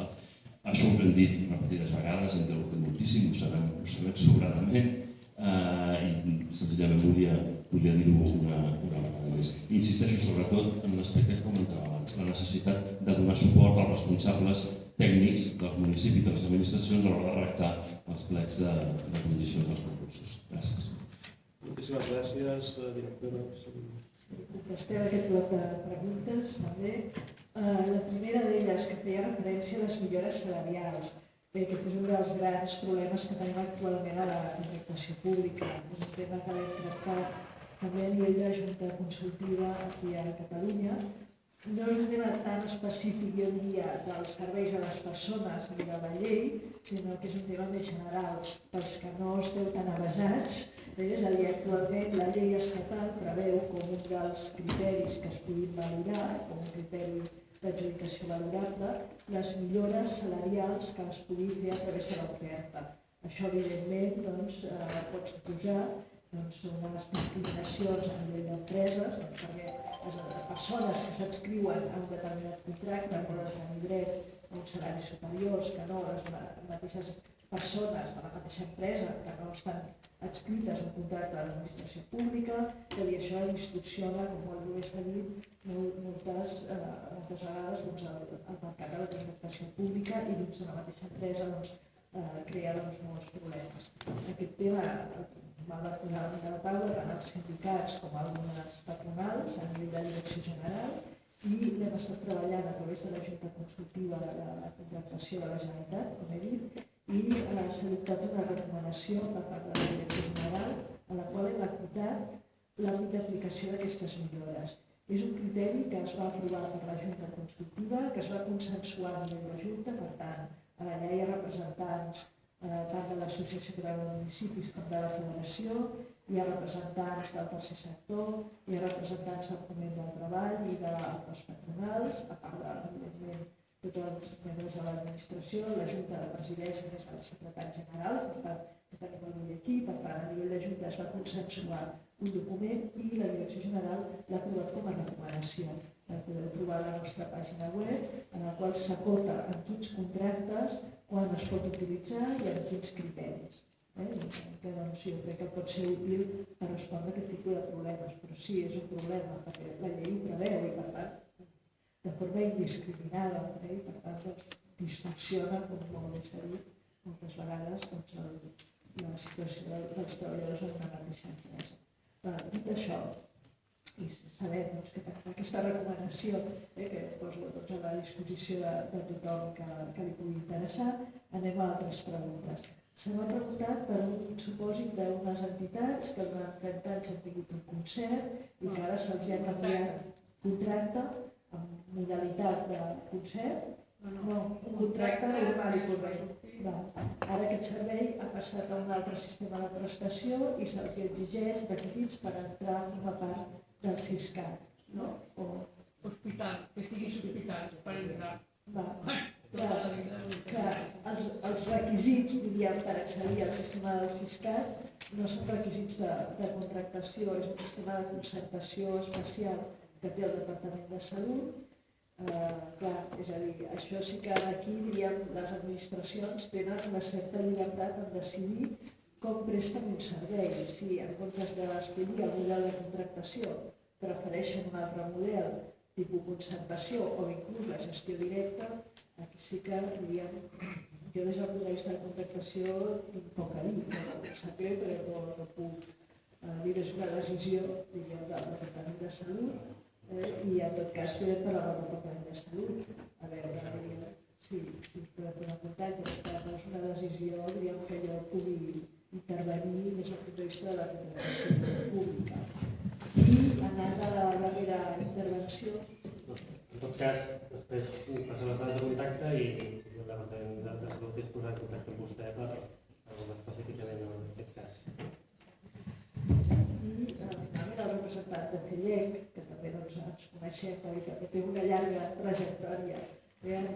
Això ho hem dit repetides vegades, hem debatut moltíssim, ho sabem sobradament, i senzillament volia dir-ho una vegada més. Insisteixo sobretot en l'aspecte que comentava abans, la necessitat de donar suport als responsables tècnics dels municipis i de les administracions a l'hora de redactar els plecs de condicions dels concursos. Gràcies. Moltíssimes gràcies, directora. Contestem aquest bloc de preguntes, també. La primera d'elles, que feia referència a les millores salarials. Bé, aquest és un dels grans problemes que tenim actualment a la contractació pública. És un tema que l'hem tractat també a nivell de Junta Consultiva aquí a Catalunya. No és un tema tan específic, jo diria, dels serveis a les persones i de la llei, sinó que és un tema més general, pels que no esteu tan avesats. És a dir, actualment la llei estatal preveu com un dels criteris que es puguin valorar, com un criteri d'adjudicació valorable, les millores salarials que es pugui fer a través de l'oferta. Això, evidentment, pot suposar unes discriminacions a nivell d'empreses, perquè les persones que s'adscriuen a un determinat contracte poden tenir dret a uns salaris superiors que no les mateixes persones de la mateixa empresa que no estan adscrites a un contracte de l'administració pública. És a dir, això distorsiona, com molt bé s'ha dit, moltes vegades el mercat de la contractació pública i dins de la mateixa empresa crea molts problemes. Aquest tema vam posar damunt de la taula tant els sindicats com algunes patronals a nivell de direcció general i l'hem estat treballant a través de la Junta Consultiva de la Contractació de la Generalitat, com he dit, i s'ha adoptat una recomanació per part de la Direcció General en la qual hem acotat l'àmbit d'aplicació d'aquestes millores. És un criteri que es va aprovar per la Junta Consultiva, que es va consensuar a nivell de la Junta, per tant, allà hi ha representants tant de l'Associació Catalana de Municipis com de la Federació, hi ha representants del tercer sector, hi ha representants del Foment del Treball i d'altres patronals, a part de, evidentment, tots els membres de l'administració. La Junta la presideix més el secretari general, per tant, tenim avui aquí, per tant, a nivell de Junta es va consensuar un document i la Direcció General l'ha aprovat com a recomanació. Podeu trobar a la nostra pàgina web, en la qual s'acota en quins contractes, quan es pot utilitzar i en quins criteris. Que jo crec que pot ser útil per respondre a aquest tipus de problemes, però sí, és un problema, perquè la llei ho preveu i, per tant, de forma indiscriminada, i per tant distorsiona, com molt bé s'ha dit, moltes vegades la situació dels treballadors en una mateixa empresa. Dit això, i sabem que aquesta recomanació que poso a la disposició de tothom que li pugui interessar, anem a altres preguntes. Se m'ha preguntat per un supòsit d'unes entitats que durant 30 anys han tingut un concert i que ara se'ls ha canviat contracte amb modalitat de concert. No, un contracte normal i corrent. Ara aquest servei ha passat a un altre sistema de prestació i se'ls exigeix requisits per entrar a formar part del Siscat. Hospital, que siguis hospital per entrar. Els requisits, diríem, per accedir al sistema del Siscat no són requisits de contractació, és un sistema de concertació especial que té el Departament de Salut. És a dir, això sí que aquí, diríem, les administracions tenen una certa llibertat en decidir com presten un servei. Si en comptes d'escollir el model de contractació prefereixen un altre model, tipus concertació o inclús la gestió directa, aquí sí que, diríem, jo des del punt de vista de contractació tinc poc a dir, em sap greu, però no puc dir, és una decisió, diríem, del Departament de Salut i en tot cas podem parlar del Departament de Salut, a veure si us podem donar contacte, que no és una decisió, diríem, que jo pugui intervenir des del punt de vista de la contractació pública. I anant a la darrera intervenció. En tot cas, després passem les dades de contacte i el Departament de Salut es posarà en contacte amb vostè per alguna específicament en aquest cas. I el representant de CELLEC, que també ens coneixem, perquè té una llarga trajectòria en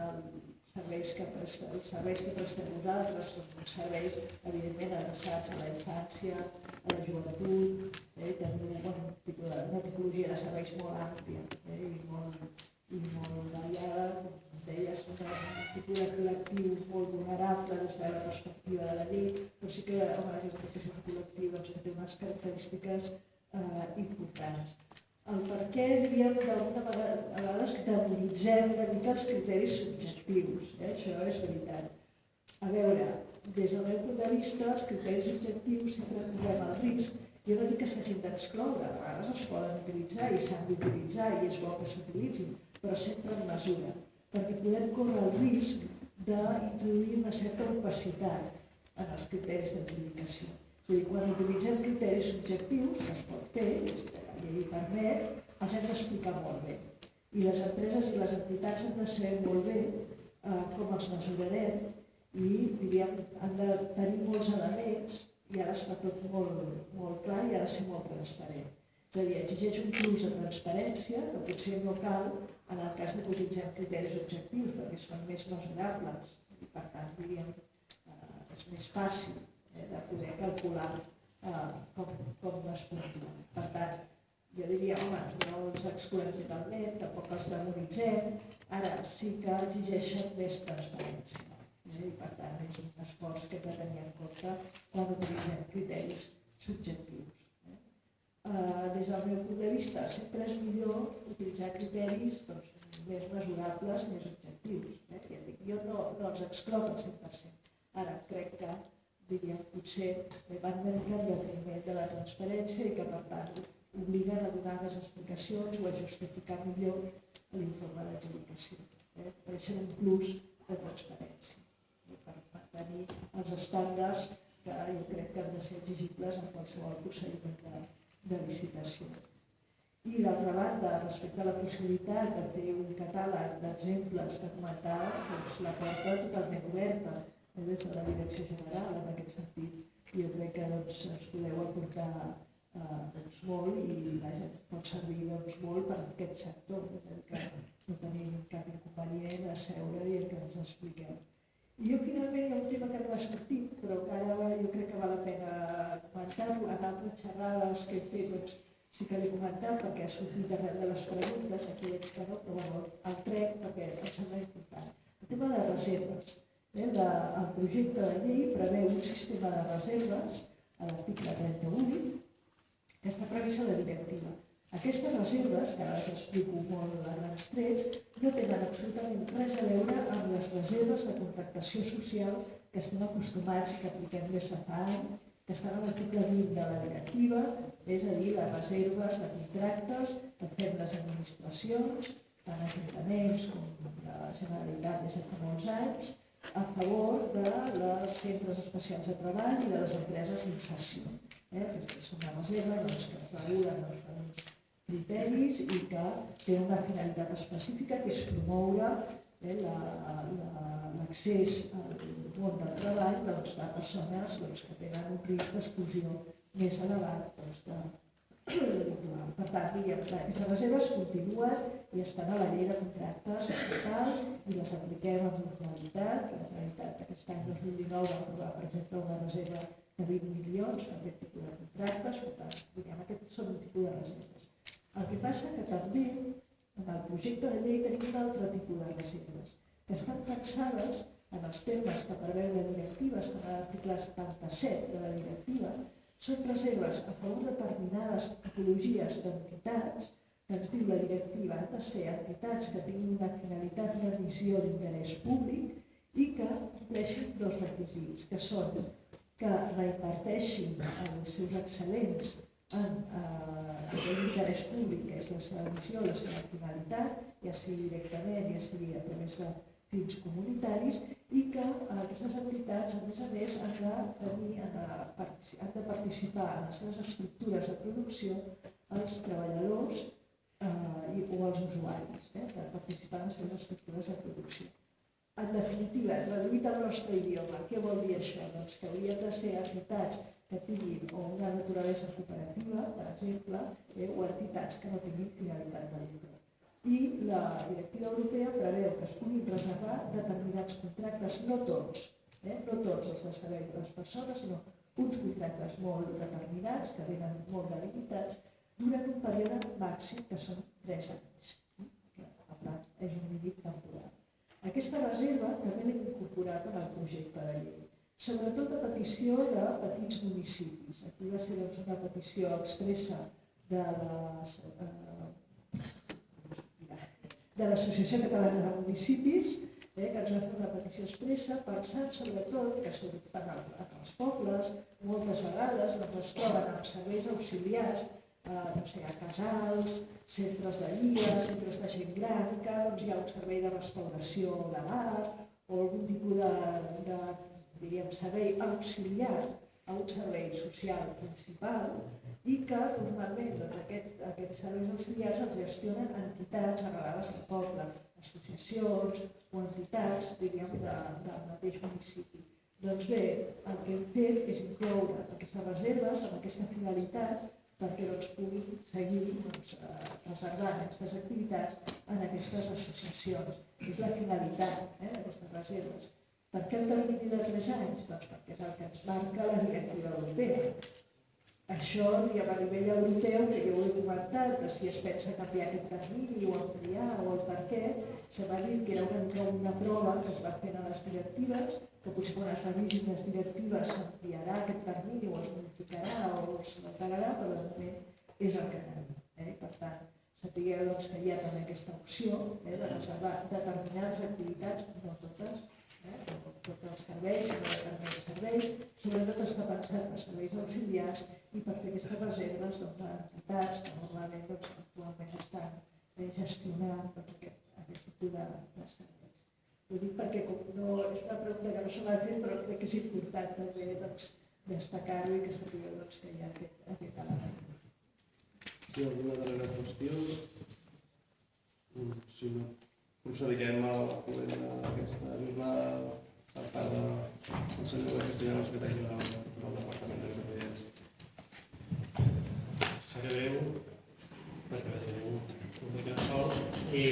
els serveis que prestem nosaltres, són serveis evidentment adreçats a la infància, a la joventut, tenim una tipologia de serveis molt àmplia i molt variada, com deies, un tipus de col·lectiu molt vulnerable des de la perspectiva de la llei, però sí que jo crec que és un col·lectiu que té unes característiques importants. El per què, diríem, d'alguna vegada, a vegades demonitzem una mica els criteris subjectius, això és veritat. A veure, des del meu punt de vista, els criteris objectius sempre trobem el risc. Jo no dic que s'hagin d'excloure, a vegades es poden utilitzar i s'han d'utilitzar i és bo que s'utilitzin, però sempre en mesura, perquè podem córrer el risc d'introduir una certa opacitat en els criteris d'adjudicació. És a dir, quan utilitzem criteris objectius, que es pot fer, la llei permet, els hem d'explicar molt bé. I les empreses i les entitats han de saber molt bé com els mesurarem i, diríem, han de tenir molts elements i ara està tot molt clar i ha de ser molt transparent. És a dir, exigeix un plus de transparència que potser no cal en el cas de que utilitzem criteris objectius perquè són més mesurables i per tant, diríem, és més fàcil de poder calcular com es puntua. Per tant, jo diria, home, no els excloem totalment, tampoc els demonitzem, ara sí que exigeixen més transparència. I per tant, és un esforç que hem de tenir en compte quan utilitzem criteris subjectius. Des del meu punt de vista, sempre és millor utilitzar criteris més mesurables, més objectius. Jo no els excloc al 100%. Ara, crec que, diríem, potser van una mica en detriment de la transparència i que, per tant, obliguen a donar més explicacions o a justificar millor l'informe d'adjudicació. Apareixen un plus de transparència per mantenir els estàndards que jo crec que han de ser exigibles en qualsevol procediment de licitació. I d'altra banda, respecte a la possibilitat de fer un catàleg d'exemples que comentava, la porta totalment oberta des de la Direcció General en aquest sentit. Jo crec que ens podeu aportar molt i pot servir molt per a aquest sector, que no tenim cap inconvenient a seure i que ens expliqueu. I jo finalment hi ha un tema que no ha sortit, però que ara jo crec que val la pena comentar-ho. En altres xerrades que he fet sí que l'he comentat perquè ha sortit arrel de les preguntes, aquí veig que no, però el trec perquè em sembla important. El tema de reserves. El projecte de llei preveu un sistema de reserves a l'article 38 que està previst a la directiva. Aquestes reserves, que ara les explico molt a grans trets, no tenen absolutament res a veure amb les reserves de contractació social que estem acostumats i que apliquem des de fa anys, que estan a l'article 20 de la directiva, és a dir, les reserves de contractes que fem les administracions, tant ajuntaments com la Generalitat des de fa molts anys, a favor dels centres especials de treball i de les empreses d'inserció. Aquestes són una reserva que es regulen uns criteris i que té una finalitat específica, que és promoure l'accés al món del treball de persones que tenen un risc d'exclusió més elevat de l'habitual. Per tant, aquestes reserves continuen i estan a la llei de contractes estatal i les apliquem amb normalitat. La Generalitat aquest any 2019 va aprovar, per exemple, una reserva de 20 milions per aquest tipus de contractes. Per tant, aquests són un tipus de reserves. El que passa que també en el projecte de llei tenim un altre tipus de reserves que estan pensades en els termes que preveu la directiva, estan a l'article 77 de la directiva. Són reserves a favor de determinades tipologies d'entitats, que ens diu la directiva, han de ser entitats que tinguin una finalitat i una missió d'interès públic i que compleixin dos requisits, que són que reimparteixin els seus excel·lents en aquell interès públic, que és la seva missió, la seva finalitat, ja sigui directament, ja sigui a través de fins comunitaris, i que aquestes entitats, a més, han de participar en les seves estructures de producció els treballadors o els usuaris, de participar en les seves estructures de producció. En definitiva, traduït al nostre idioma, què vol dir això? Doncs que haurien de ser entitats que tinguin una naturalesa cooperativa, per exemple, o entitats que no tinguin finalitat de lucre. I la directiva europea preveu que es puguin reservar determinats contractes, no tots els de servei de les persones, sinó uns contractes molt determinats, que venen molt delimitats, durant un període màxim, que són 3 anys. Per tant, és un límit temporal. Aquesta reserva també l'hem incorporat en el projecte de llei, sobretot a petició de petits municipis. Aquí va ser una petició expressa de l'Associació Catalana de Municipis, que ens va fer una petició expressa, pensant sobretot que en els pobles moltes vegades es troben amb serveis auxiliars, a casals, centres de dia, centres de gent gran, que hi ha un servei de restauració de bar o algun tipus de servei auxiliar a un servei social principal i que normalment aquests serveis auxiliars els gestionen entitats arrelades al poble, associacions o entitats del mateix municipi. Doncs bé, el que hem fet és incloure aquestes reserves amb aquesta finalitat perquè puguin seguir reservant aquestes activitats en aquestes associacions. És la finalitat d'aquestes reserves. Per què el termini de 3 anys? Doncs perquè és el que ens marca la directiva europea. Això, a nivell europeu, que jo ho he comentat, que si es pensa canviar aquest termini o ampliar o el per què, se m'ha dit que era una prova que es va fer a les directives, que potser quan es revisin les directives s'ampliarà aquest termini o es modificarà o s'alterarà, però de moment és el que tenim. Per tant, sapigueu que hi ha també aquesta opció de reservar determinades activitats, no totes, tots els serveis, determinats serveis, sobretot està pensat per serveis auxiliars i per fer aquestes reserves d'entitats que normalment actualment estan gestionant aquest tipus de serveis. Ho dic perquè és una pregunta que no se m'ha fet, però crec que és important també destacar-ho i que sapigueu que hi ha aquest element. Si alguna darrera qüestió? Si no, procedirem a la corrent d'aquesta jornada per part del senyor de Castellano, secretari general del Departament de Presidència. Seré breu, perquè tenim un mica de sol i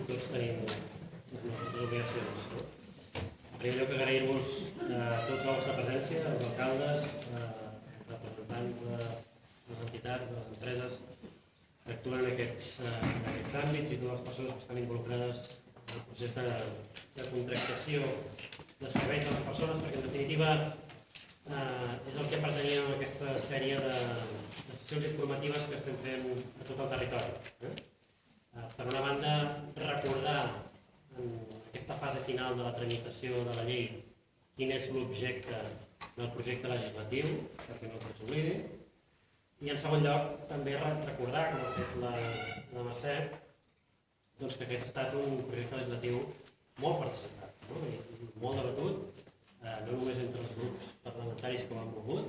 tots tenim les nostres obligacions. En primer lloc, agrair-vos a tots la vostra presència, als alcaldes, representants de les entitats, de les empreses, que actuen en aquests àmbits i totes les persones que estan involucrades en el procés de contractació de serveis a les persones, perquè en definitiva és el que pertanyia a aquesta sèrie de sessions informatives que estem fent a tot el territori. Per una banda, recordar en aquesta fase final de la tramitació de la llei quin és l'objecte del projecte legislatiu, perquè no se'ns oblidi. I en segon lloc, també recordar, com ha fet la Mercè, que aquest ha estat un projecte legislatiu molt participat. no? I molt debatut, no només entre els grups parlamentaris que ho han volgut,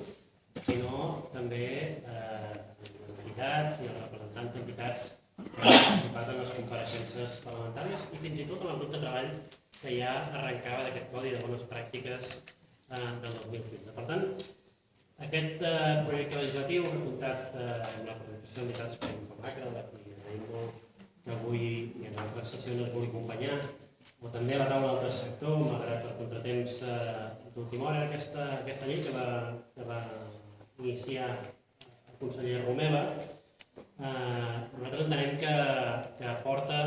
sinó també entitats i els representants d'entitats que han participat en les compareixences parlamentàries i fins i tot en el grup de treball que ja arrencava d'aquest codi de bones pràctiques del 2015. Per tant, aquest projecte legislatiu ha comptat amb la participació d'entitats com ACRA, de qui agraïm molt que avui i en altres sessions es vulgui acompanyar, o també a la taula del tercer sector, malgrat el contratemps d'última hora, aquesta llei que va iniciar el conseller Romeva, nosaltres entenem que aporta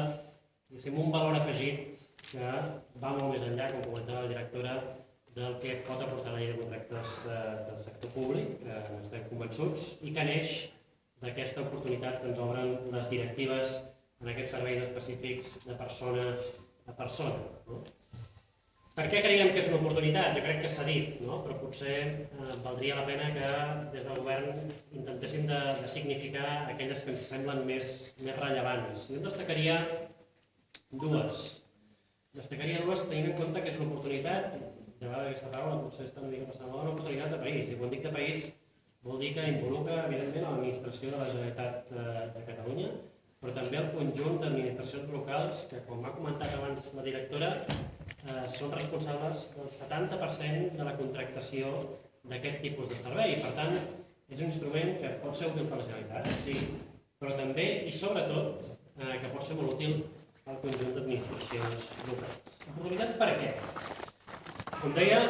un valor afegit que va molt més enllà, com comentava la directora, del que pot aportar la llei de contractes del sector públic, que n'estem convençuts, i que neix d'aquesta oportunitat que ens obren les directives en aquests serveis específics de persona a persona. Per què creiem que és una oportunitat? Jo crec que s'ha dit, però potser valdria la pena que des del govern intentéssim de significar aquelles que ens semblen més rellevants. Jo en destacaria dues. Destacaria dues tenint en compte que és una oportunitat, de vegades aquesta paraula potser està una mica passant, una oportunitat de país. I quan dic de país vol dir que involucra, evidentment, l'administració de la Generalitat de Catalunya, però també el conjunt d'administracions locals que, com ha comentat abans la directora, són responsables del 70% de la contractació d'aquest tipus de servei. Per tant, és un instrument que pot ser útil per la Generalitat, sí, però també i sobretot que pot ser molt útil al conjunt d'administracions locals. Oportunitat per què? Com deia,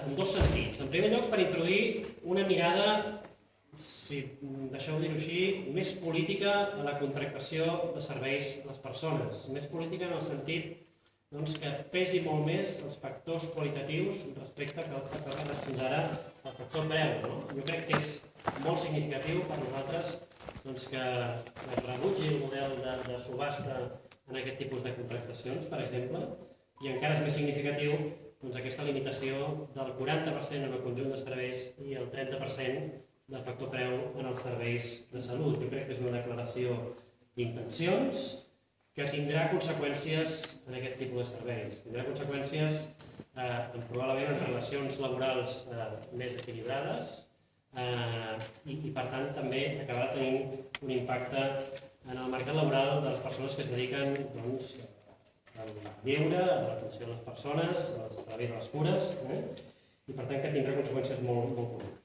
en dos sentits. En primer lloc, per introduir una mirada, si deixeu dir-ho així, més política a la contractació de serveis a les persones. Més política en el sentit que pesi molt més els factors qualitatius respecte al que ha passat fins ara el factor preu. Jo crec que és molt significatiu per nosaltres que es rebutgi el model de subhasta en aquest tipus de contractacions, per exemple, i encara és més significatiu aquesta limitació del 40% en el conjunt de serveis i el 30% del factor preu en els serveis de salut. Jo crec que és una declaració d'intencions que tindrà conseqüències en aquest tipus de serveis. Tindrà conseqüències probablement en relacions laborals més equilibrades i per tant també acabarà tenint un impacte en el mercat laboral de les persones que es dediquen al lleure, a l'atenció de les persones, al servei de les cures, i per tant que tindrà conseqüències molt polítiques.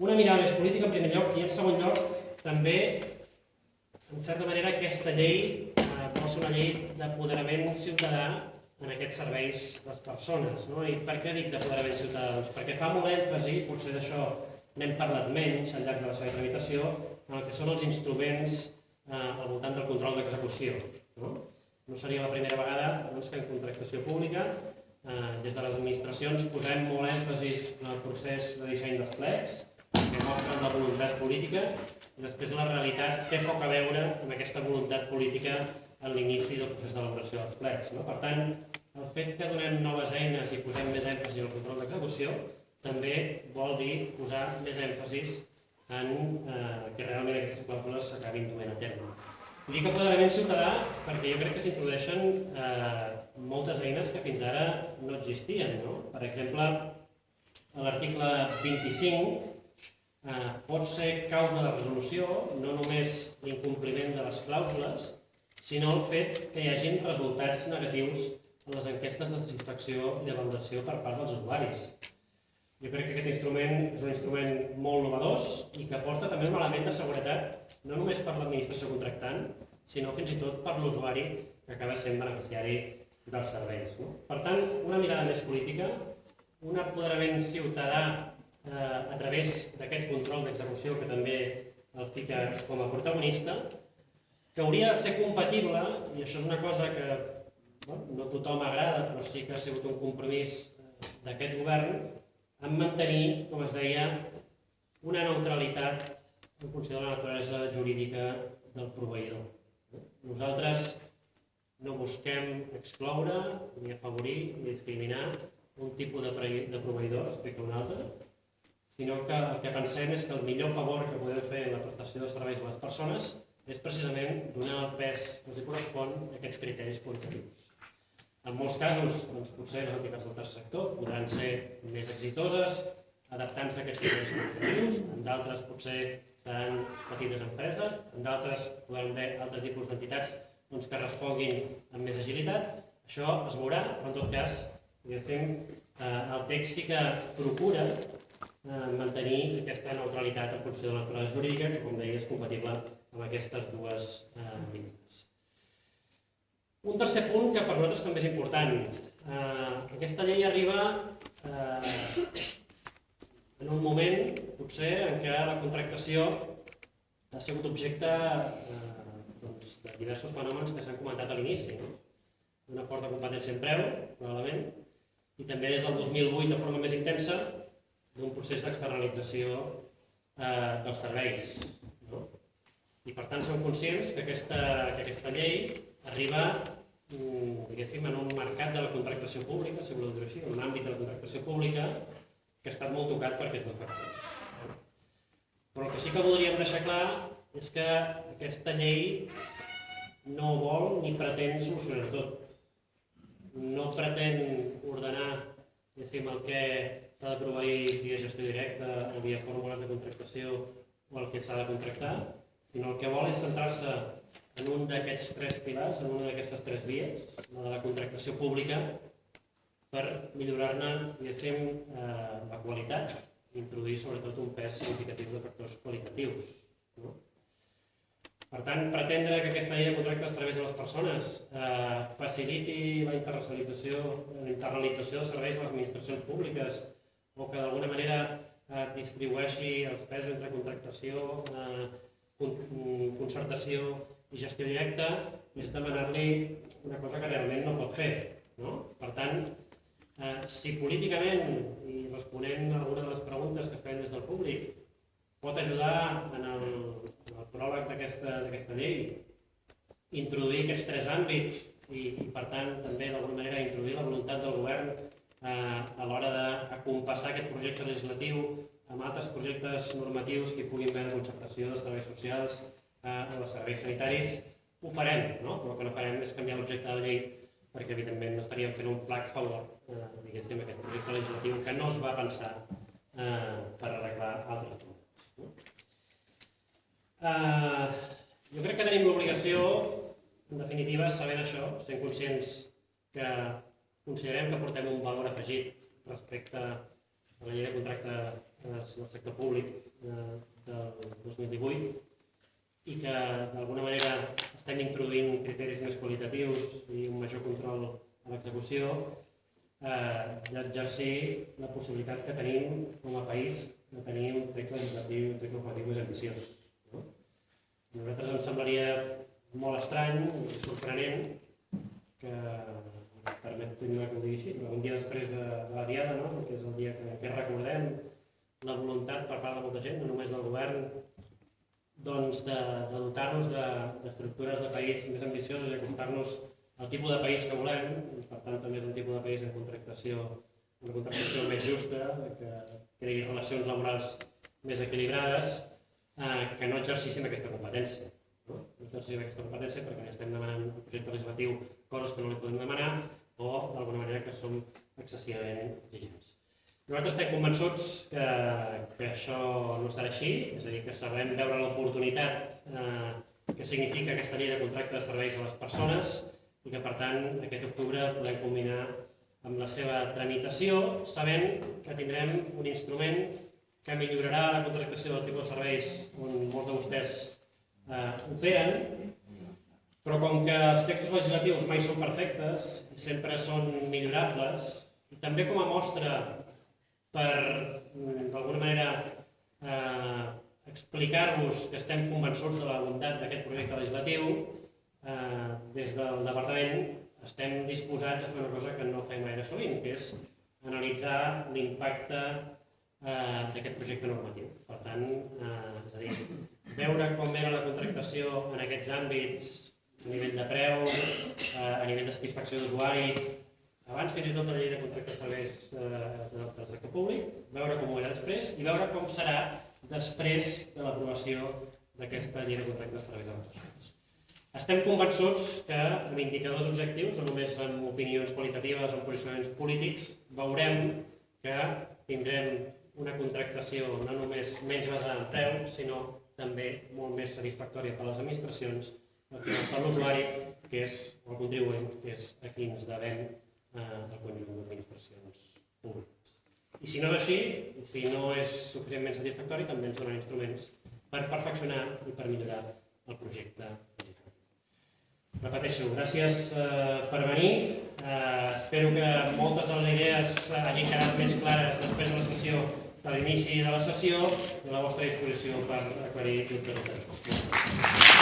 Una mirada més política en primer lloc i en segon lloc també, en certa manera, aquesta llei vol ser una llei d'apoderament ciutadà en aquests serveis a les persones. I per què dic d'apoderament ciutadà? Doncs perquè fa molt èmfasi, potser d'això n'hem parlat menys al llarg de la seva tramitació, en el que són els instruments al voltant del control d'execució. No seria la primera vegada que en contractació pública des de les administracions posem molt èmfasis en el procés de disseny dels plecs, que mostren la voluntat política, i després la realitat té poc a veure amb aquesta voluntat política en l'inici del procés d'elaboració dels plecs. Per tant, el fet que donem noves eines i posem més èmfasi en el control d'execució també vol dir posar més èmfasis en que realment aquestes clàusules s'acabin duent a terme. Dic apoderament ciutadà perquè jo crec que s'introdueixen moltes eines que fins ara no existien. Per exemple, l'article 25 pot ser causa de resolució no només l'incompliment de les clàusules, sinó el fet que hi hagin resultats negatius en les enquestes de satisfacció i de valoració per part dels usuaris. Jo crec que aquest instrument és un instrument molt innovador i que aporta també un element de seguretat no només per l'administració contractant, sinó fins i tot per l'usuari que acaba sent beneficiari dels serveis. Per tant, una mirada més política, un apoderament ciutadà a través d'aquest control d'execució que també el fica com a protagonista, que hauria de ser compatible, i això és una cosa que no a tothom agrada, però sí que ha sigut un compromís d'aquest govern, en mantenir, com es deia, una neutralitat en funció de la naturalesa jurídica del proveïdor. Nosaltres no busquem excloure, ni afavorir, ni discriminar un tipus de proveïdor respecte a un altre, sinó que el que pensem és que el millor favor que podem fer en la prestació de serveis a les persones és precisament donar el pes que els correspon a aquests criteris qualitatius. En molts casos, potser les entitats del tercer sector podran ser més exitoses, adaptant-se a aquests criteris qualitatius, en d'altres potser seran petites empreses, en d'altres podran haver altres tipus d'entitats que responguin amb més agilitat. Això es veurà, però en tot cas, el text sí que procura mantenir aquesta neutralitat en funció de la naturalesa jurídica, que, com deia, és compatible amb aquestes dues línies. Un tercer punt que per nosaltres també és important. Aquesta llei arriba en un moment, potser, en què la contractació ha sigut objecte de diversos fenòmens que s'han comentat a l'inici. Una forta competència en preu, probablement, i també des del 2008 de forma més intensa d'un procés d'externalització dels serveis. I per tant som conscients que aquesta llei arriba en un mercat de la contractació pública, si voleu dir-ho així, en un àmbit de la contractació pública que ha estat molt tocat per aquests dos factors. Però el que sí que voldríem deixar clar és que aquesta llei no vol ni pretén solucionar tot. No pretén ordenar el que s'ha de proveir via gestió directa o via fórmules de contractació o el que s'ha de contractar, sinó el que vol és centrar-se en un d'aquests tres pilars, en una d'aquestes tres vies, la de la contractació pública, per millorar-ne, la qualitat i introduir sobretot un pes significatiu de factors qualitatius. Per tant, pretendre que aquesta llei de contractes a través de les persones faciliti la internalització de serveis a les administracions públiques o que d'alguna manera distribueixi els pesos entre contractació, concertació i gestió directa és demanar-li una cosa que realment no pot fer. Per tant, si políticament, i responent a alguna de les preguntes que es feien des del públic, pot ajudar en el pròleg d'aquesta llei, introduir aquests tres àmbits i per tant també d'alguna manera introduir la voluntat del govern a l'hora d'acompassar aquest projecte legislatiu amb altres projectes normatius que hi puguin haver de concertació de serveis socials o de serveis sanitaris, ho farem, però el que no farem és canviar l'objecte de la llei perquè evidentment estaríem fent un flac favor a aquest projecte legislatiu que no es va pensar per arreglar altres problemes. Jo crec que tenim l'obligació, en definitiva, sabent això, sent conscients que considerem que portem un valor afegit respecte a la llei de contracte del sector públic del 2018 i que d'alguna manera estem introduint criteris més qualitatius i un major control a l'execució, d'exercir la possibilitat que tenim com a país de tenir un text legislatiu i un text normatiu més ambiciós. A nosaltres ens semblaria molt estrany i sorprenent que, permetin-me que ho digui així, un dia després de la Diada, que és el dia que recordem la voluntat per part de molta gent, no només del govern, de dotar-nos d'estructures de país més ambicioses i acostar-nos al tipus de país que volem, i per tant també és un tipus de país de contractació, una contractació més justa, que creï relacions laborals més equilibrades, que no exercíssim aquesta competència. No exercíssim aquesta competència perquè estem demanant un projecte legislatiu coses que no li podem demanar o d'alguna manera que som excessivament exigents. Nosaltres estem convençuts que això no serà així, és a dir, que sabrem veure l'oportunitat que significa aquesta llei de contracte de serveis a les persones i que per tant aquest octubre podem culminar amb la seva tramitació, sabent que tindrem un instrument que millorarà la contractació del tipus de serveis on molts de vostès operen, però com que els textos legislatius mai són perfectes i sempre són millorables, i també com a mostra per, d'alguna manera, explicar-vos que estem convençuts de la bondat d'aquest projecte legislatiu, des del Departament estem disposats a fer una cosa que no fem gaire sovint, que és analitzar l'impacte d'aquest projecte normatiu. Per tant, és a dir, veure com era la contractació en aquests àmbits a nivell de preu, a nivell de satisfacció d'usuari, abans fins i tot la llei de contractes de serveis del sector públic, veure com ho era després i veure com serà després de l'aprovació d'aquesta llei de contractes de serveis a les persones. Estem convençuts que amb indicadors objectius, no només amb opinions qualitatives o amb posicionaments polítics, veurem que tindrem una contractació no només menys basada en preu, sinó també molt més satisfactòria per a les administracions, per l'usuari, que és el contribuent, que és a qui ens devem el conjunt d'administracions públiques. I si no és així, si no és suficientment satisfactori, també ens donen instruments per perfeccionar i per millorar el projecte. Repeteixo, gràcies per venir. Espero que moltes de les idees hagin quedat més clares després de la sessió, de l'inici de la sessió, i a la vostra disposició per aclarir dubtes.